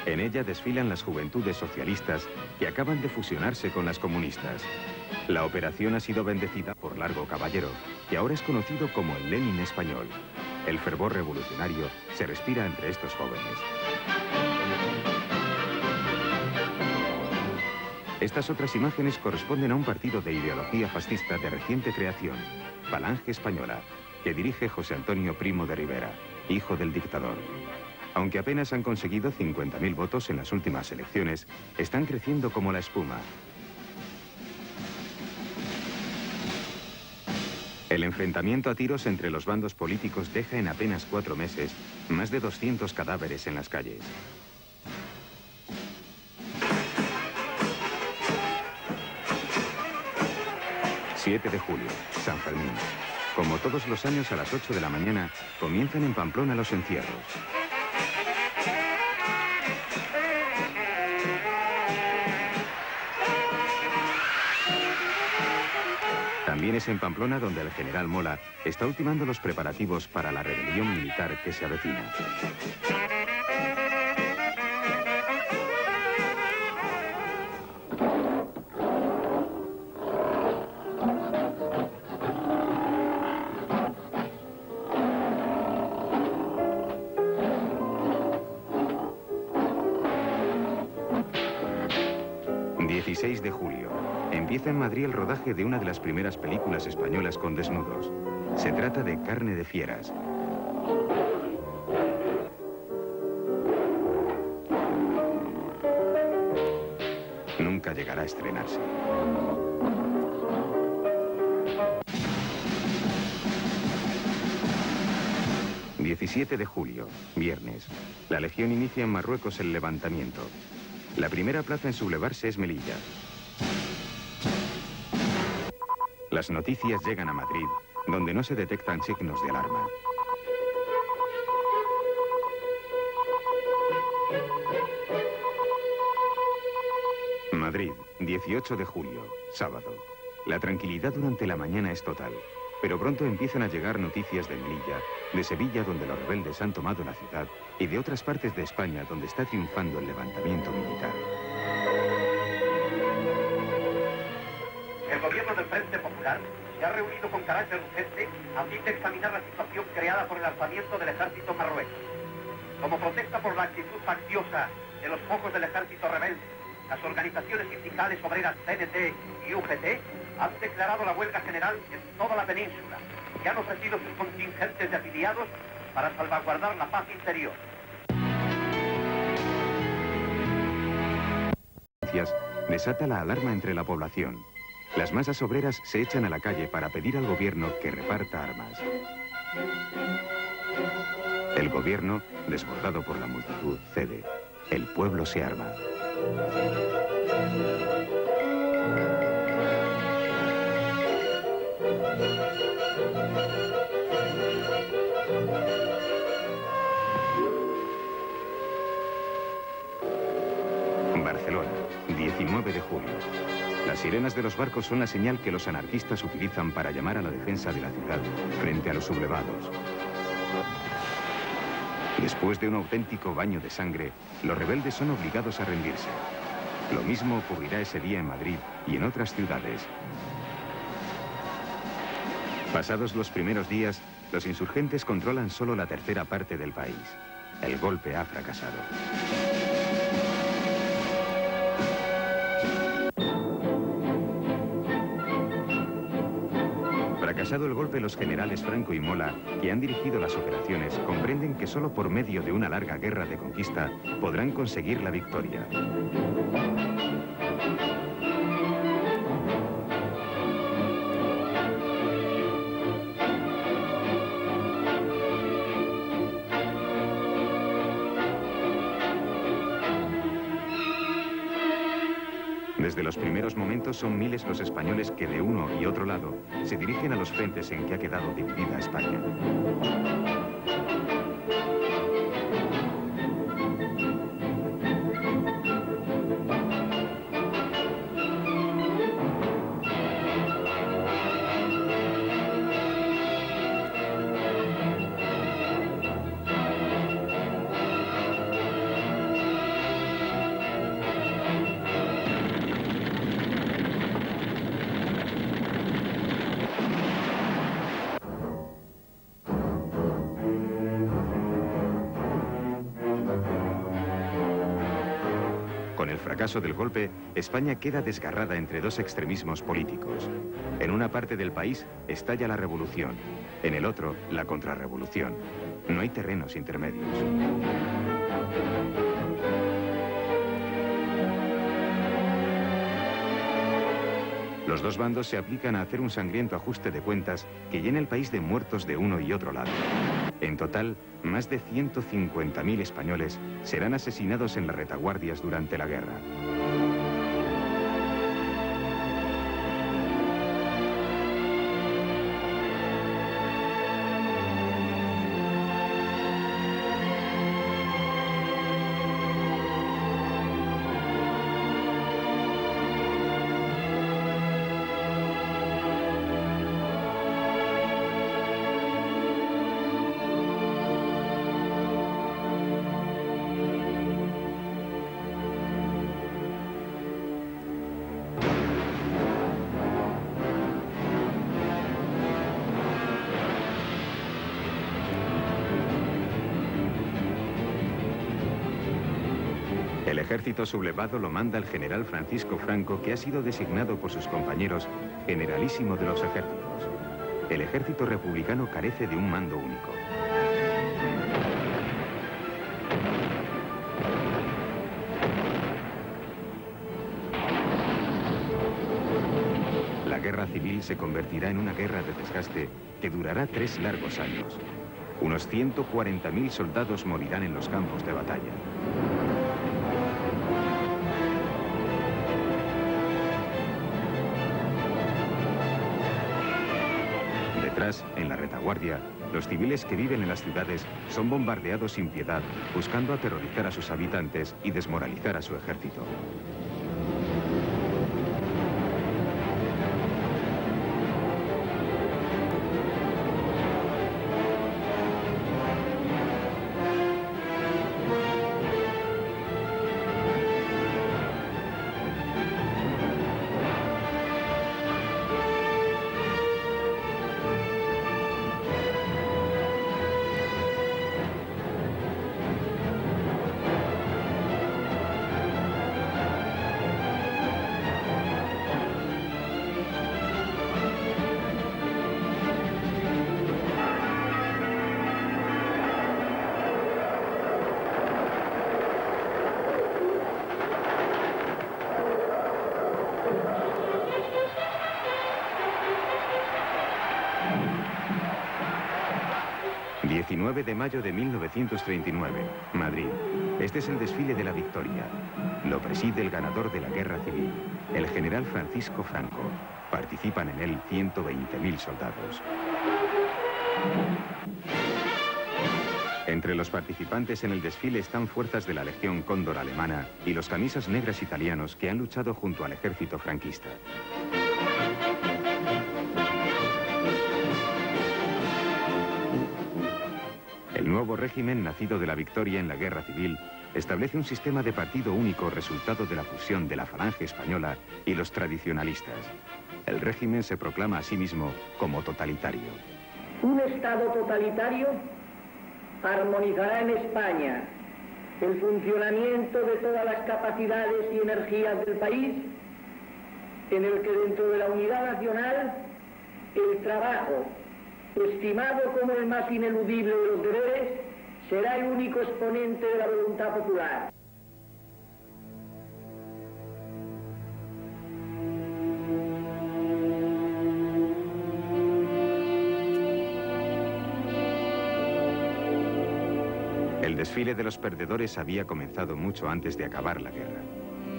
En ella desfilan las juventudes socialistas que acaban de fusionarse con las comunistas. La operación ha sido bendecida por Largo Caballero, que ahora es conocido como el Lenin español. El fervor revolucionario se respira entre estos jóvenes. Estas otras imágenes corresponden a un partido de ideología fascista de reciente creación, Falange Española, que dirige José Antonio Primo de Rivera, hijo del dictador. Aunque apenas han conseguido 50.000 votos en las últimas elecciones, están creciendo como la espuma. El enfrentamiento a tiros entre los bandos políticos deja en apenas 4 meses más de 200 cadáveres en las calles. ...7 de julio, San Fermín. Como todos los años a las 8 de la mañana, comienzan en Pamplona los encierros. También es en Pamplona donde el general Mola está ultimando los preparativos para la rebelión militar que se avecina. ...16 de julio... Empieza en Madrid el rodaje de una de las primeras películas españolas con desnudos. Se trata de Carne de Fieras. Nunca llegará a estrenarse. ...17 de julio, viernes. La Legión inicia en Marruecos el levantamiento. La primera plaza en sublevarse es Melilla. Las noticias llegan a Madrid, donde no se detectan signos de alarma. Madrid, 18 de julio, sábado. La tranquilidad durante la mañana es total, pero pronto empiezan a llegar noticias de Melilla, de Sevilla, donde los rebeldes han tomado la ciudad, y de otras partes de España, donde está triunfando el levantamiento militar. El gobierno del Frente Popular se ha reunido con carácter urgente a fin de examinar la situación creada por el alzamiento del ejército marruecos. Como protesta por la actitud facciosa de los focos del ejército rebelde, las organizaciones sindicales obreras CNT y UGT han declarado la huelga general en toda la península y han ofrecido sus contingentes de afiliados para salvaguardar la paz interior. Desata la alarma entre la población. Las masas obreras se echan a la calle para pedir al gobierno que reparta armas. El gobierno, desbordado por la multitud, cede. El pueblo se arma. Barcelona, 19 de julio. Las sirenas de los barcos son la señal que los anarquistas utilizan para llamar a la defensa de la ciudad frente a los sublevados. Después de un auténtico baño de sangre, los rebeldes son obligados a rendirse. Lo mismo ocurrirá ese día en Madrid y en otras ciudades. Pasados los primeros días, los insurgentes controlan solo la tercera parte del país. El golpe ha fracasado. Fracasado el golpe, los generales Franco y Mola, que han dirigido las operaciones, comprenden que solo por medio de una larga guerra de conquista podrán conseguir la victoria. Desde los primeros momentos son miles los españoles que de uno y otro lado se dirigen a los frentes en que ha quedado dividida España. Con el fracaso del golpe, España queda desgarrada entre dos extremismos políticos. En una parte del país estalla la revolución, en el otro, la contrarrevolución. No hay terrenos intermedios. Los dos bandos se aplican a hacer un sangriento ajuste de cuentas que llena el país de muertos de uno y otro lado. En total, más de 150.000 españoles serán asesinados en las retaguardias durante la guerra. El ejército sublevado lo manda el general Francisco Franco, que ha sido designado por sus compañeros generalísimo de los ejércitos. El ejército republicano carece de un mando único. La guerra civil se convertirá en una guerra de desgaste que durará 3 largos años. Unos 140.000 soldados morirán en los campos de batalla. Mientras, en la retaguardia, los civiles que viven en las ciudades son bombardeados sin piedad, buscando aterrorizar a sus habitantes y desmoralizar a su ejército. De mayo de 1939, Madrid. Este es el desfile de la victoria. Lo preside el ganador de la guerra civil, el general Francisco Franco. Participan en él 120.000 soldados. Entre los participantes en el desfile están fuerzas de la Legión Cóndor alemana y los camisas negras italianos que han luchado junto al ejército franquista. El nuevo régimen, nacido de la victoria en la guerra civil, establece un sistema de partido único resultado de la fusión de la Falange Española y los tradicionalistas. El régimen se proclama a sí mismo como totalitario. Un Estado totalitario armonizará en España el funcionamiento de todas las capacidades y energías del país, en el que dentro de la unidad nacional el trabajo, estimado como el más ineludible de los deberes, será el único exponente de la voluntad popular. El desfile de los perdedores había comenzado mucho antes de acabar la guerra.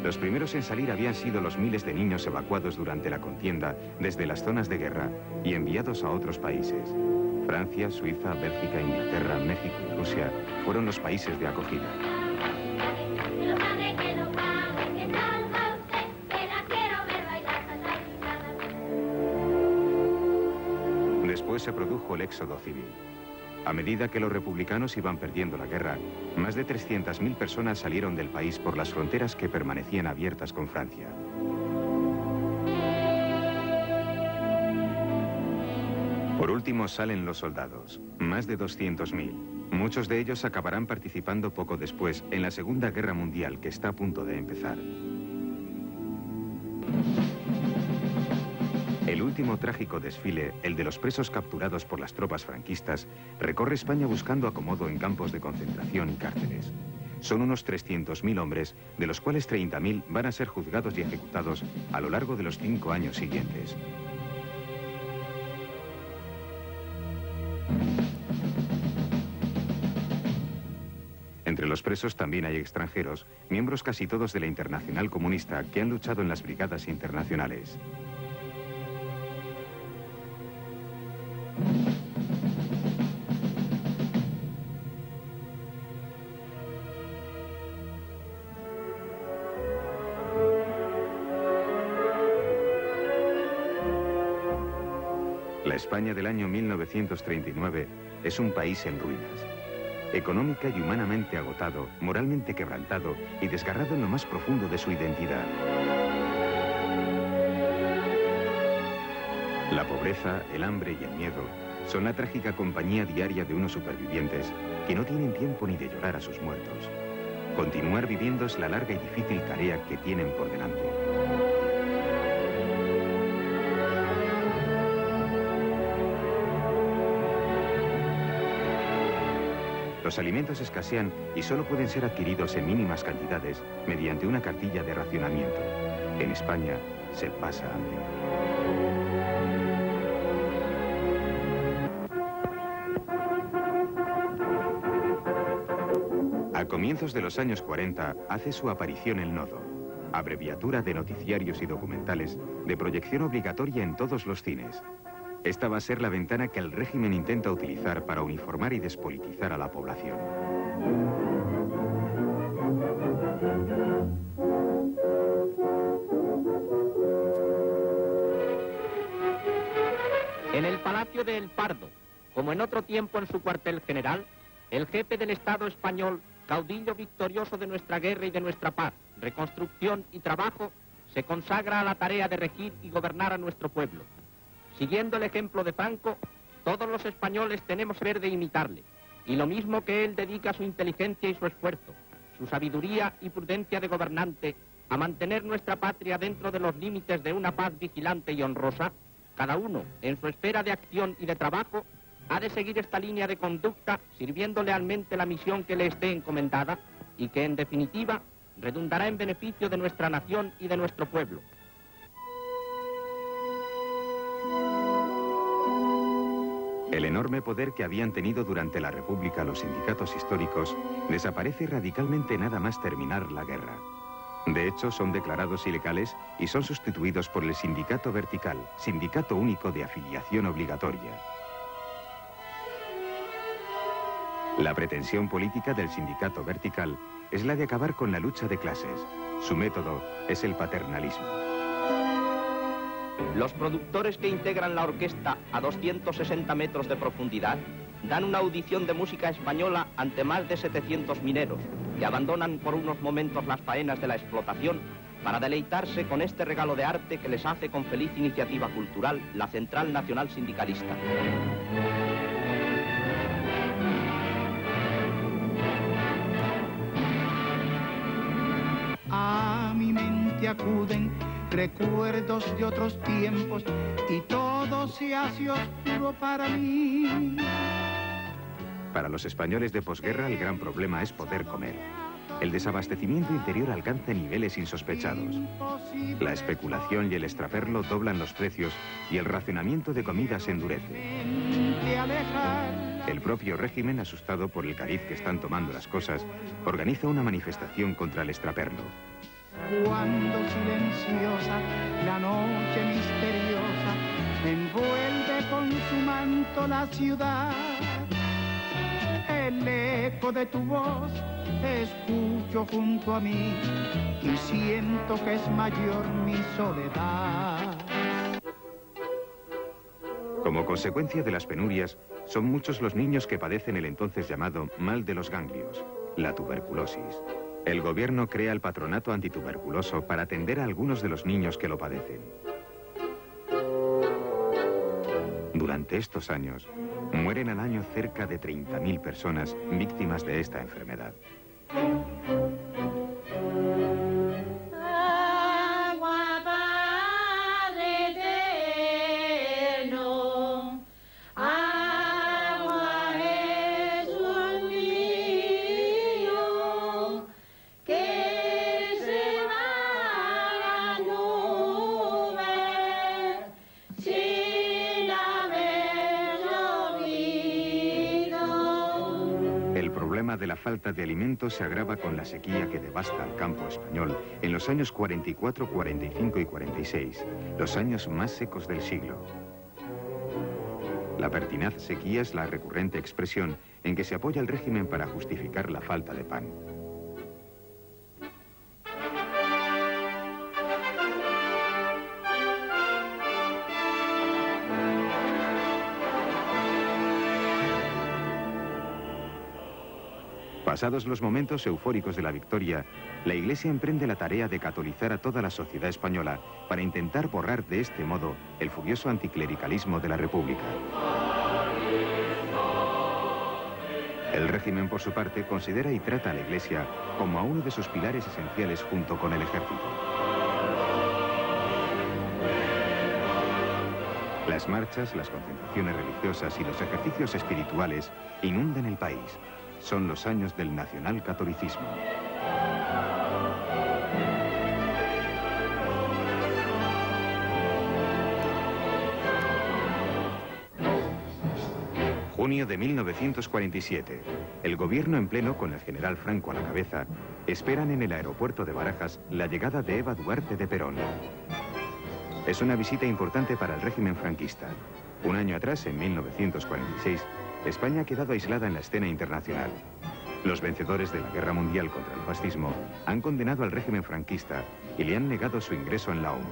Los primeros en salir habían sido los miles de niños evacuados durante la contienda desde las zonas de guerra y enviados a otros países. Francia, Suiza, Bélgica, Inglaterra, México y Rusia fueron los países de acogida. Después se produjo el éxodo civil. A medida que los republicanos iban perdiendo la guerra, más de 300.000 personas salieron del país por las fronteras que permanecían abiertas con Francia. Por último salen los soldados, más de 200.000. Muchos de ellos acabarán participando poco después en la Segunda Guerra Mundial, que está a punto de empezar. El último trágico desfile, el de los presos capturados por las tropas franquistas, recorre España buscando acomodo en campos de concentración y cárceles. Son unos 300.000 hombres, de los cuales 30.000 van a ser juzgados y ejecutados a lo largo de los 5 años siguientes. Entre los presos también hay extranjeros, miembros casi todos de la Internacional Comunista, que han luchado en las brigadas internacionales. La España del año 1939 es un país en ruinas. Económica y humanamente agotado, moralmente quebrantado y desgarrado en lo más profundo de su identidad. La pobreza, el hambre y el miedo son la trágica compañía diaria de unos supervivientes que no tienen tiempo ni de llorar a sus muertos. Continuar viviendo es la larga y difícil tarea que tienen por delante. Los alimentos escasean y solo pueden ser adquiridos en mínimas cantidades mediante una cartilla de racionamiento. En España se pasa hambre. A comienzos de los años 40 hace su aparición el Nodo, abreviatura de noticiarios y documentales de proyección obligatoria en todos los cines. Esta va a ser la ventana que el régimen intenta utilizar para uniformar y despolitizar a la población. En el Palacio de El Pardo, como en otro tiempo en su cuartel general, el jefe del Estado español, caudillo victorioso de nuestra guerra y de nuestra paz, reconstrucción y trabajo, se consagra a la tarea de regir y gobernar a nuestro pueblo. Siguiendo el ejemplo de Franco, todos los españoles tenemos que ver de imitarle, y lo mismo que él dedica su inteligencia y su esfuerzo, su sabiduría y prudencia de gobernante, a mantener nuestra patria dentro de los límites de una paz vigilante y honrosa, cada uno, en su esfera de acción y de trabajo, ha de seguir esta línea de conducta sirviendo lealmente la misión que le esté encomendada y que, en definitiva, redundará en beneficio de nuestra nación y de nuestro pueblo. El enorme poder que habían tenido durante la República los sindicatos históricos desaparece radicalmente nada más terminar la guerra. De hecho, son declarados ilegales y son sustituidos por el Sindicato Vertical, sindicato único de afiliación obligatoria. La pretensión política del Sindicato Vertical es la de acabar con la lucha de clases. Su método es el paternalismo. Los productores que integran la orquesta a 260 metros de profundidad dan una audición de música española ante más de 700 mineros, que abandonan por unos momentos las faenas de la explotación para deleitarse con este regalo de arte que les hace con feliz iniciativa cultural la Central Nacional Sindicalista. A mi mente acuden recuerdos de otros tiempos y todo se hace oscuro para mí. Para los españoles de posguerra, el gran problema es poder comer. El desabastecimiento interior alcanza niveles insospechados. La especulación y el extraperlo doblan los precios y el racionamiento de comida se endurece. El propio régimen, asustado por el cariz que están tomando las cosas, organiza una manifestación contra el extraperlo. Cuando silenciosa la noche misteriosa envuelve con su manto la ciudad, el eco de tu voz escucho junto a mí y siento que es mayor mi soledad. Como consecuencia de las penurias, son muchos los niños que padecen el entonces llamado mal de los ganglios, la tuberculosis. El gobierno crea el patronato antituberculoso para atender a algunos de los niños que lo padecen. Durante estos años, mueren al año cerca de 30.000 personas víctimas de esta enfermedad. De la falta de alimentos se agrava con la sequía que devasta al campo español en los años 44, 45 y 46, los años más secos del siglo. La pertinaz sequía es la recurrente expresión en que se apoya el régimen para justificar la falta de pan. Pasados los momentos eufóricos de la victoria, la Iglesia emprende la tarea de catolizar a toda la sociedad española para intentar borrar de este modo el furioso anticlericalismo de la República. El régimen, por su parte, considera y trata a la Iglesia como a uno de sus pilares esenciales junto con el ejército. Las marchas, las concentraciones religiosas y los ejercicios espirituales inundan el país. Son los años del nacionalcatolicismo. Junio de 1947. El gobierno en pleno, con el general Franco a la cabeza, esperan en el aeropuerto de Barajas la llegada de Eva Duarte de Perón. Es una visita importante para el régimen franquista. Un año atrás, en 1946, España ha quedado aislada en la escena internacional. Los vencedores de la Guerra Mundial contra el fascismo han condenado al régimen franquista y le han negado su ingreso en la ONU.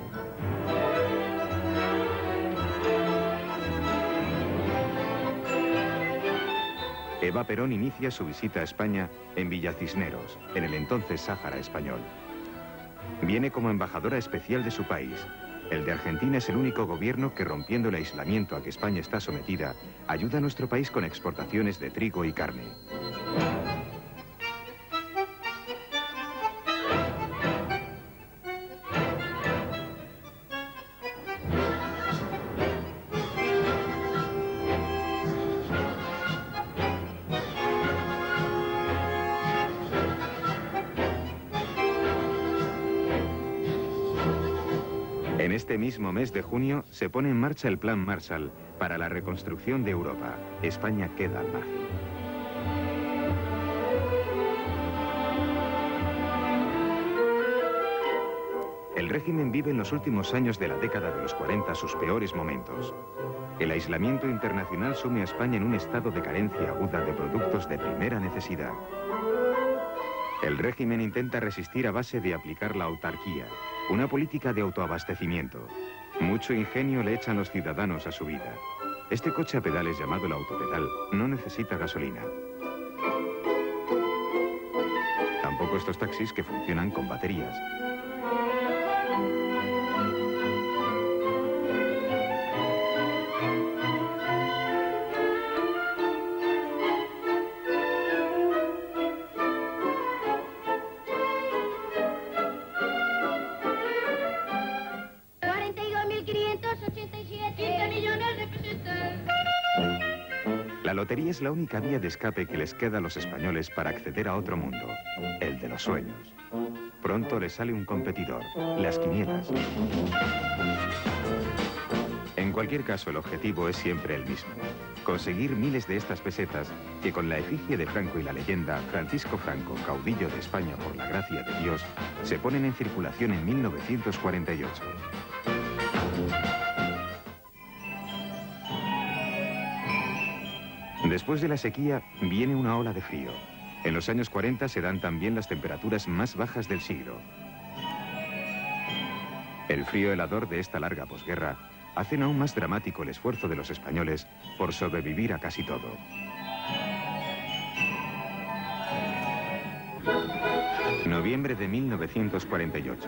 Eva Perón inicia su visita a España en Villa Cisneros, en el entonces Sáhara español. Viene como embajadora especial de su país. El de Argentina es el único gobierno que, rompiendo el aislamiento a que España está sometida, ayuda a nuestro país con exportaciones de trigo y carne. En este mismo mes de junio se pone en marcha el Plan Marshall para la reconstrucción de Europa. España queda al margen. El régimen vive en los últimos años de la década de los 40 sus peores momentos. El aislamiento internacional sume a España en un estado de carencia aguda de productos de primera necesidad. El régimen intenta resistir a base de aplicar la autarquía, una política de autoabastecimiento. Mucho ingenio le echan los ciudadanos a su vida. Este coche a pedales llamado el autopedal no necesita gasolina. Tampoco estos taxis que funcionan con baterías. La lotería es la única vía de escape que les queda a los españoles para acceder a otro mundo, el de los sueños. Pronto les sale un competidor, las quinielas. En cualquier caso, el objetivo es siempre el mismo: conseguir miles de estas pesetas que, con la efigie de Franco y la leyenda Francisco Franco, caudillo de España por la gracia de Dios, se ponen en circulación en 1948. Después de la sequía viene una ola de frío. En los años 40 se dan también las temperaturas más bajas del siglo. El frío helador de esta larga posguerra hacen aún más dramático el esfuerzo de los españoles por sobrevivir a casi todo. Noviembre de 1948.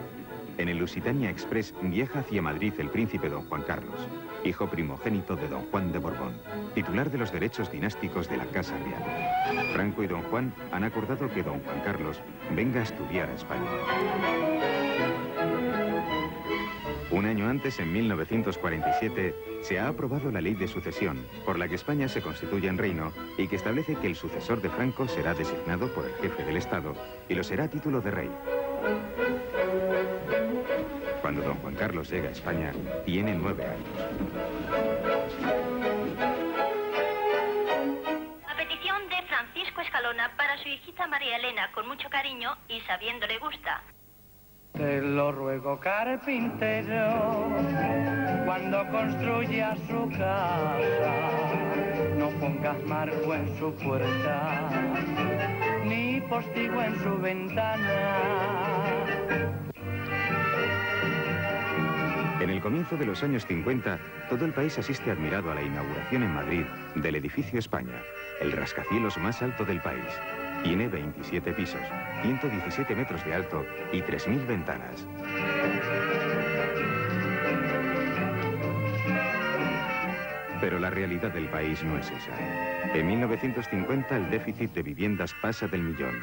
En el Lusitania Express viaja hacia Madrid el príncipe don Juan Carlos, hijo primogénito de don Juan de Borbón, titular de los derechos dinásticos de la Casa Real. Franco y don Juan han acordado que don Juan Carlos venga a estudiar a España. Un año antes, en 1947, se ha aprobado la Ley de Sucesión, por la que España se constituye en reino y que establece que el sucesor de Franco será designado por el jefe del Estado y lo será a título de rey. Cuando don Juan Carlos llega a España, tiene 9 años. A petición de Francisco Escalona para su hijita María Elena, con mucho cariño y sabiéndole gusta. Te lo ruego, carpintero, cuando construyas su casa, no pongas marco en su puerta, ni postigo en su ventana. En el comienzo de los años 50, todo el país asiste admirado a la inauguración en Madrid del edificio España, el rascacielos más alto del país. Tiene 27 pisos, 117 metros de alto y 3.000 ventanas. Pero la realidad del país no es esa. En 1950 el déficit de viviendas pasa del 1.000.000.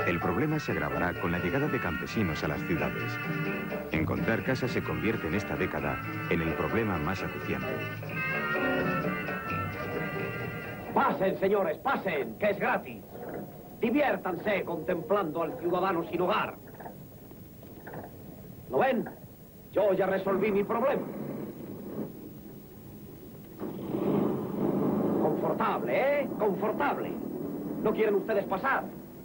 El problema se agravará con la llegada de campesinos a las ciudades. Encontrar casa se convierte en esta década en el problema más acuciante. Pasen, señores, pasen, que es gratis. Diviértanse contemplando al ciudadano sin hogar. ¿Lo ven? Yo ya resolví mi problema. Confortable, ¿eh? Confortable. ¿No quieren ustedes pasar?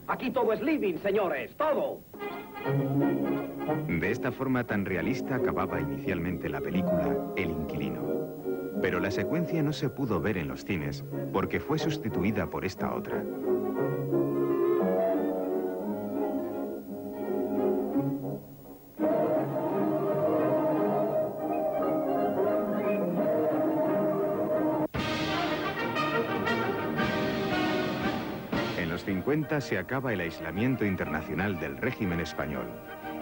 Aquí todo es living, señores, todo. De esta forma tan realista acababa inicialmente la película El Inquilino. Pero la secuencia no se pudo ver en los cines porque fue sustituida por esta otra. En los 50 se acaba el aislamiento internacional del régimen español.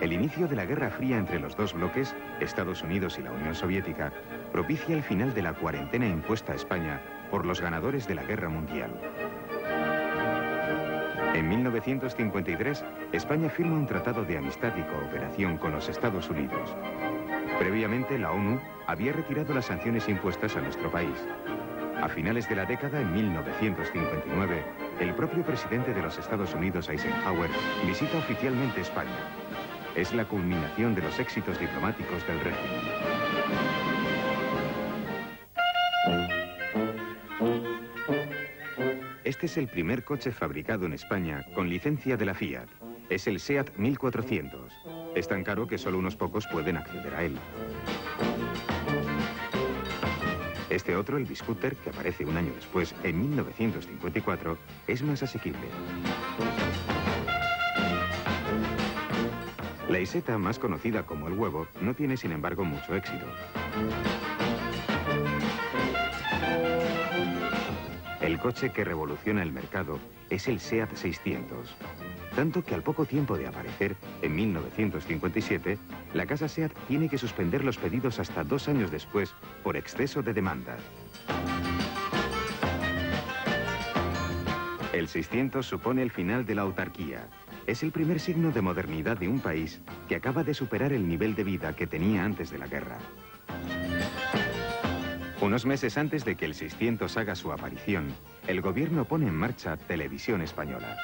El inicio de la Guerra Fría entre los dos bloques, Estados Unidos y la Unión Soviética, propicia el final de la cuarentena impuesta a España por los ganadores de la Guerra Mundial. En 1953, España firma un tratado de amistad y cooperación con los Estados Unidos. Previamente, la ONU había retirado las sanciones impuestas a nuestro país. A finales de la década, en 1959, el propio presidente de los Estados Unidos, Eisenhower, visita oficialmente España. Es la culminación de los éxitos diplomáticos del régimen. Este es el primer coche fabricado en España con licencia de la Fiat. Es el SEAT 1400. Es tan caro que solo unos pocos pueden acceder a él. Este otro, el Biscooter, que aparece un año después, en 1954, es más asequible. La Isetta, más conocida como el huevo, no tiene sin embargo mucho éxito. El coche que revoluciona el mercado es el SEAT 600. Tanto que al poco tiempo de aparecer, en 1957, la casa SEAT tiene que suspender los pedidos hasta 2 años después por exceso de demanda. El 600 supone el final de la autarquía. Es el primer signo de modernidad de un país que acaba de superar el nivel de vida que tenía antes de la guerra. Unos meses antes de que el 600 haga su aparición, el gobierno pone en marcha Televisión Española.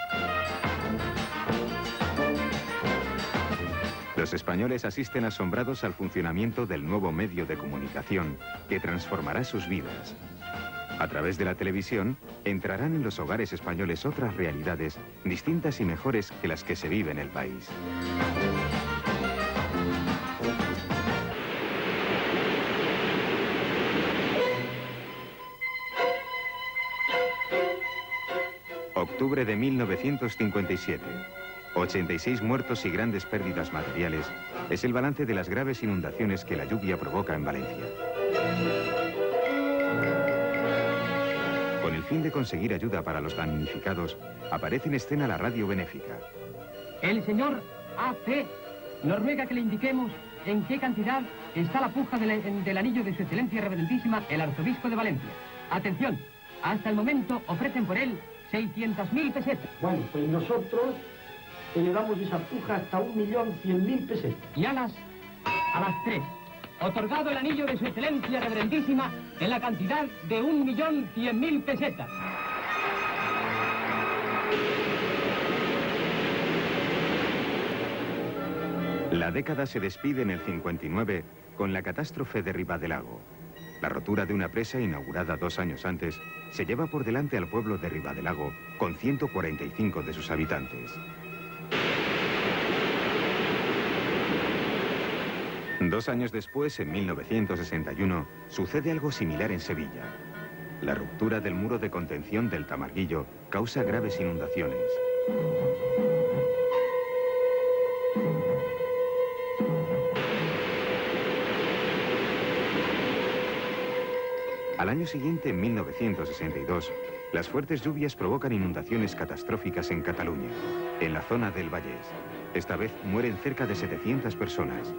Los españoles asisten asombrados al funcionamiento del nuevo medio de comunicación que transformará sus vidas. A través de la televisión, entrarán en los hogares españoles otras realidades distintas y mejores que las que se viven en el país. Octubre de 1957. 86 muertos y grandes pérdidas materiales es el balance de las graves inundaciones que la lluvia provoca en Valencia. Con el fin de conseguir ayuda para los damnificados, aparece en escena la radio benéfica. El señor A.C. nos ruega que le indiquemos en qué cantidad está la puja del anillo de su excelencia reverentísima, el arzobispo de Valencia. Atención, hasta el momento ofrecen por él 600.000 pesetas. Bueno, pues nosotros le damos esa puja hasta 1.100.000 pesetas. Y a las 3. Otorgado el anillo de su excelencia reverentísima en la cantidad de 1.100.000 pesetas. La década se despide en el 59 con la catástrofe de Ribadelago. La rotura de una presa inaugurada 2 años antes se lleva por delante al pueblo de Ribadelago con 145 de sus habitantes. 2 años después, en 1961, sucede algo similar en Sevilla. La ruptura del muro de contención del Tamarguillo causa graves inundaciones. Al año siguiente, en 1962, las fuertes lluvias provocan inundaciones catastróficas en Cataluña, en la zona del Vallès. Esta vez mueren cerca de 700 personas.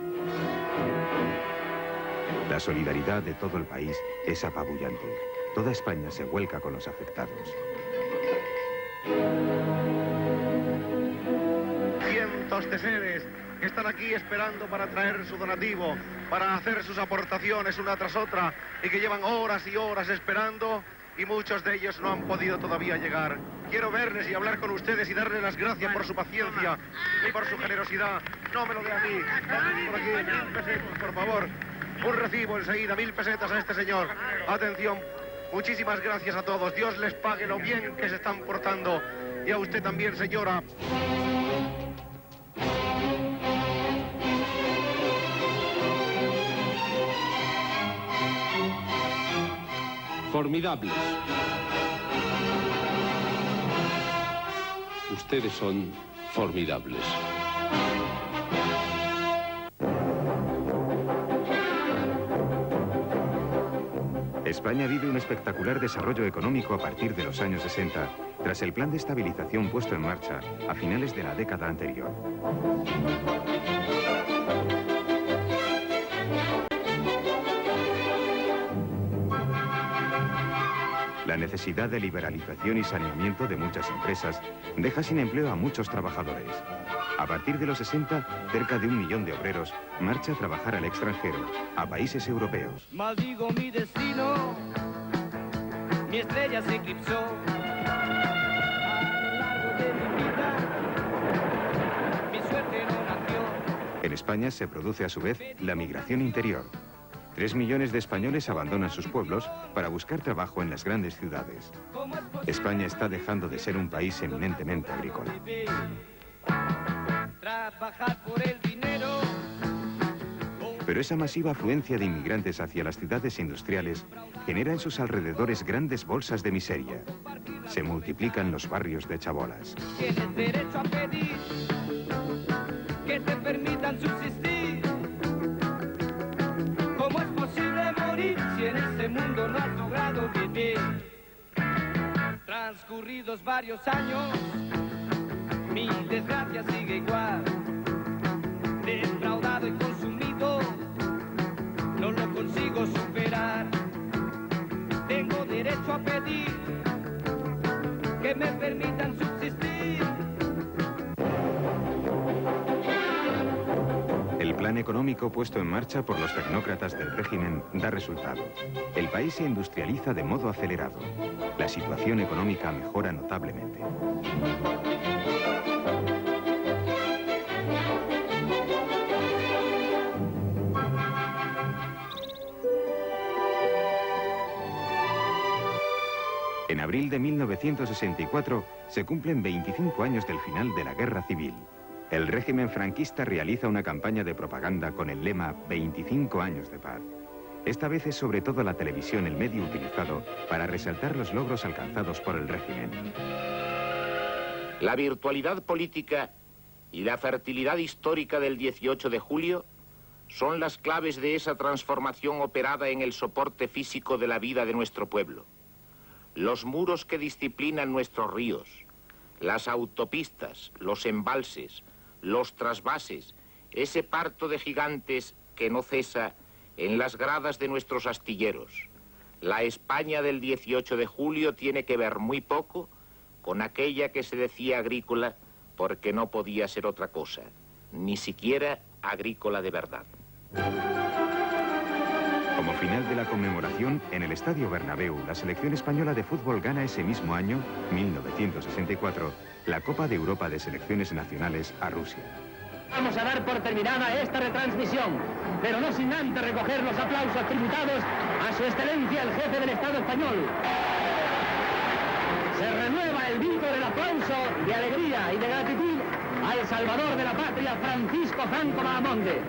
La solidaridad de todo el país es apabullante. Toda España se vuelca con los afectados. Cientos de seres que están aquí esperando para traer su donativo, para hacer sus aportaciones una tras otra y que llevan horas y horas esperando y muchos de ellos no han podido todavía llegar. Quiero verles y hablar con ustedes y darles las gracias por su paciencia y por su generosidad. No me lo dé a mí. Dame por aquí 1.000 pesetas, por favor. Un recibo enseguida, 1.000 pesetas a este señor. Atención. Muchísimas gracias a todos. Dios les pague lo bien que se están portando. Y a usted también, señora. Formidables. Ustedes son formidables. España vive un espectacular desarrollo económico a partir de los años 60, tras el plan de estabilización puesto en marcha a finales de la década anterior. La necesidad de liberalización y saneamiento de muchas empresas deja sin empleo a muchos trabajadores. A partir de los 60, cerca de 1 millón de obreros marcha a trabajar al extranjero, a países europeos. Maldigo mi destino, mi estrella se eclipsó. A lo largo de mi vida, mi suerte no nació. En España se produce a su vez la migración interior. 3 millones de españoles abandonan sus pueblos para buscar trabajo en las grandes ciudades. España está dejando de ser un país eminentemente agrícola. Trabajar por el dinero. Pero esa masiva afluencia de inmigrantes hacia las ciudades industriales genera en sus alrededores grandes bolsas de miseria. Se multiplican los barrios de chabolas. Tienes derecho a pedir que te permitan subsistir. ¿Cómo es posible morir si en este mundo no has logrado vivir? Transcurridos varios años, mi desgracia sigue igual. Defraudado y consumido, no lo consigo superar. Tengo derecho a pedir que me permitan subsistir. El plan económico puesto en marcha por los tecnócratas del régimen da resultado. El país se industrializa de modo acelerado. La situación económica mejora notablemente. En abril de 1964 se cumplen 25 años del final de la Guerra Civil. El régimen franquista realiza una campaña de propaganda con el lema 25 años de paz. Esta vez es sobre todo la televisión el medio utilizado para resaltar los logros alcanzados por el régimen. La virtualidad política y la fertilidad histórica del 18 de julio son las claves de esa transformación operada en el soporte físico de la vida de nuestro pueblo. Los muros que disciplinan nuestros ríos, las autopistas, los embalses, los trasvases, ese parto de gigantes que no cesa en las gradas de nuestros astilleros. La España del 18 de julio tiene que ver muy poco con aquella que se decía agrícola porque no podía ser otra cosa, ni siquiera agrícola de verdad. Como final de la conmemoración, en el Estadio Bernabéu, la selección española de fútbol gana ese mismo año, 1964, la Copa de Europa de Selecciones Nacionales a Rusia. Vamos a dar por terminada esta retransmisión, pero no sin antes recoger los aplausos tributados a su excelencia el jefe del Estado español. Se renueva el grito del aplauso de alegría y de gratitud al salvador de la patria, Francisco Franco Bahamonde.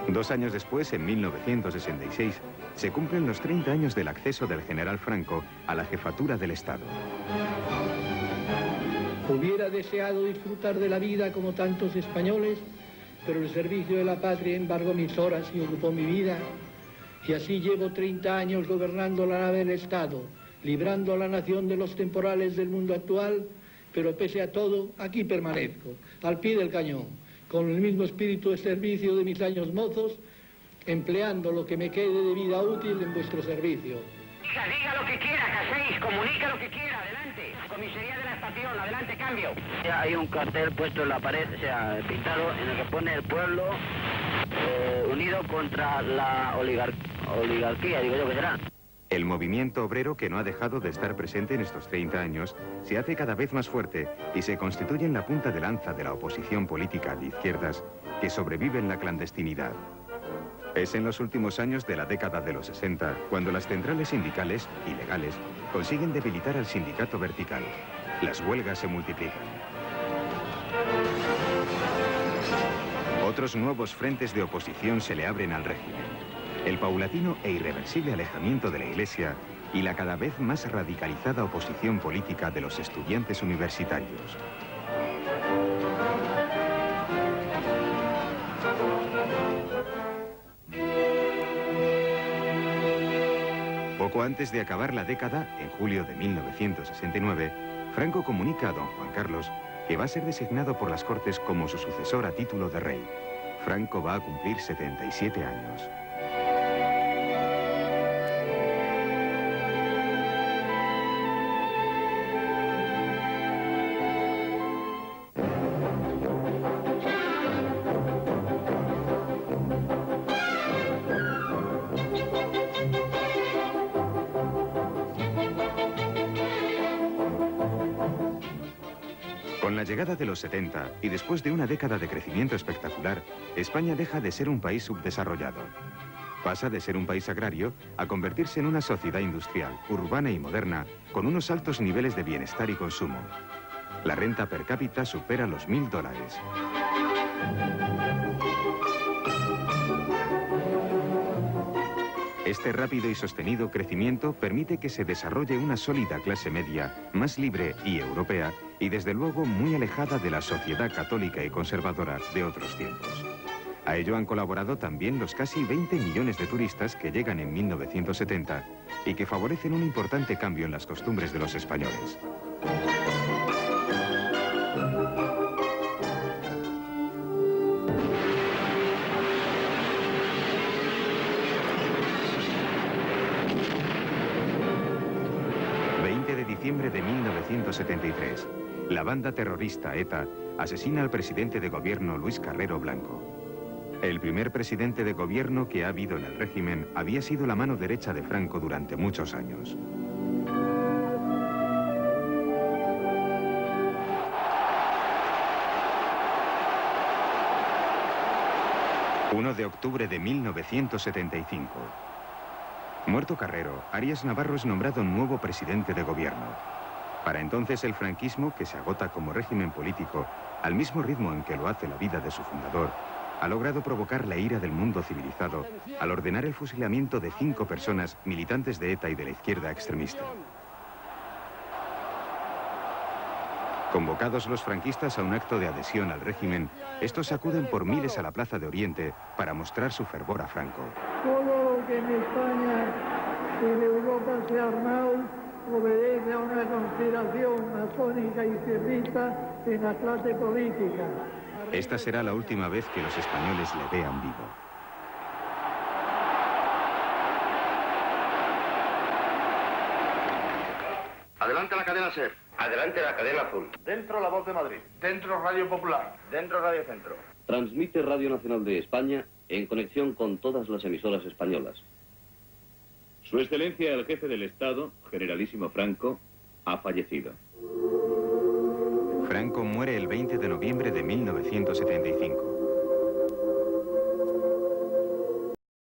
2 años después, en 1966, se cumplen los 30 años del acceso del general Franco a la jefatura del Estado. Hubiera deseado disfrutar de la vida como tantos españoles, pero el servicio de la patria embargó mis horas y ocupó mi vida, y así llevo 30 años gobernando la nave del Estado, librando a la nación de los temporales del mundo actual, pero pese a todo, aquí permanezco, al pie del cañón, con el mismo espíritu de servicio de mis años mozos, empleando lo que me quede de vida útil en vuestro servicio. Diga lo que quiera, Caséis, comunica lo que quiera, adelante. Comisaría de la estación, adelante, cambio. Hay un cartel puesto en la pared, o sea, pintado, en el que pone el pueblo unido contra la oligarquía, digo yo que será. El movimiento obrero, que no ha dejado de estar presente en estos 30 años, se hace cada vez más fuerte y se constituye en la punta de lanza de la oposición política de izquierdas que sobrevive en la clandestinidad. Es en los últimos años de la década de los 60 cuando las centrales sindicales, ilegales, consiguen debilitar al sindicato vertical. Las huelgas se multiplican. Otros nuevos frentes de oposición se le abren al régimen. El paulatino e irreversible alejamiento de la Iglesia y la cada vez más radicalizada oposición política de los estudiantes universitarios. Poco antes de acabar la década, en julio de 1969, Franco comunica a don Juan Carlos que va a ser designado por las Cortes como su sucesor a título de rey. Franco va a cumplir 77 años. Con la llegada de los 70 y después de una década de crecimiento espectacular, España deja de ser un país subdesarrollado. Pasa de ser un país agrario a convertirse en una sociedad industrial, urbana y moderna, con unos altos niveles de bienestar y consumo. La renta per cápita supera los $1000. Este rápido y sostenido crecimiento permite que se desarrolle una sólida clase media, más libre y europea, y desde luego muy alejada de la sociedad católica y conservadora de otros tiempos. A ello han colaborado también los casi 20 millones de turistas que llegan en 1970 y que favorecen un importante cambio en las costumbres de los españoles. Diciembre de 1973, la banda terrorista ETA asesina al presidente de gobierno Luis Carrero Blanco. El primer presidente de gobierno que ha habido en el régimen había sido la mano derecha de Franco durante muchos años. ...1 de octubre de 1975... Muerto Carrero, Arias Navarro es nombrado nuevo presidente de gobierno. Para entonces el franquismo, que se agota como régimen político, al mismo ritmo en que lo hace la vida de su fundador, ha logrado provocar la ira del mundo civilizado al ordenar el fusilamiento de 5 personas militantes de ETA y de la izquierda extremista. Convocados los franquistas a un acto de adhesión al régimen, estos acuden por miles a la Plaza de Oriente para mostrar su fervor a Franco. Todo lo que en España y en Europa se ha armado obedece a una conspiración masónica y izquierdista en la clase política. Esta será la última vez que los españoles le vean vivo. Adelante la cadena SER. Adelante la cadena azul. Dentro la Voz de Madrid. Dentro Radio Popular. Dentro Radio Centro. Transmite Radio Nacional de España en conexión con todas las emisoras españolas. Su Excelencia el Jefe del Estado, Generalísimo Franco, ha fallecido. Franco muere el 20 de noviembre de 1975.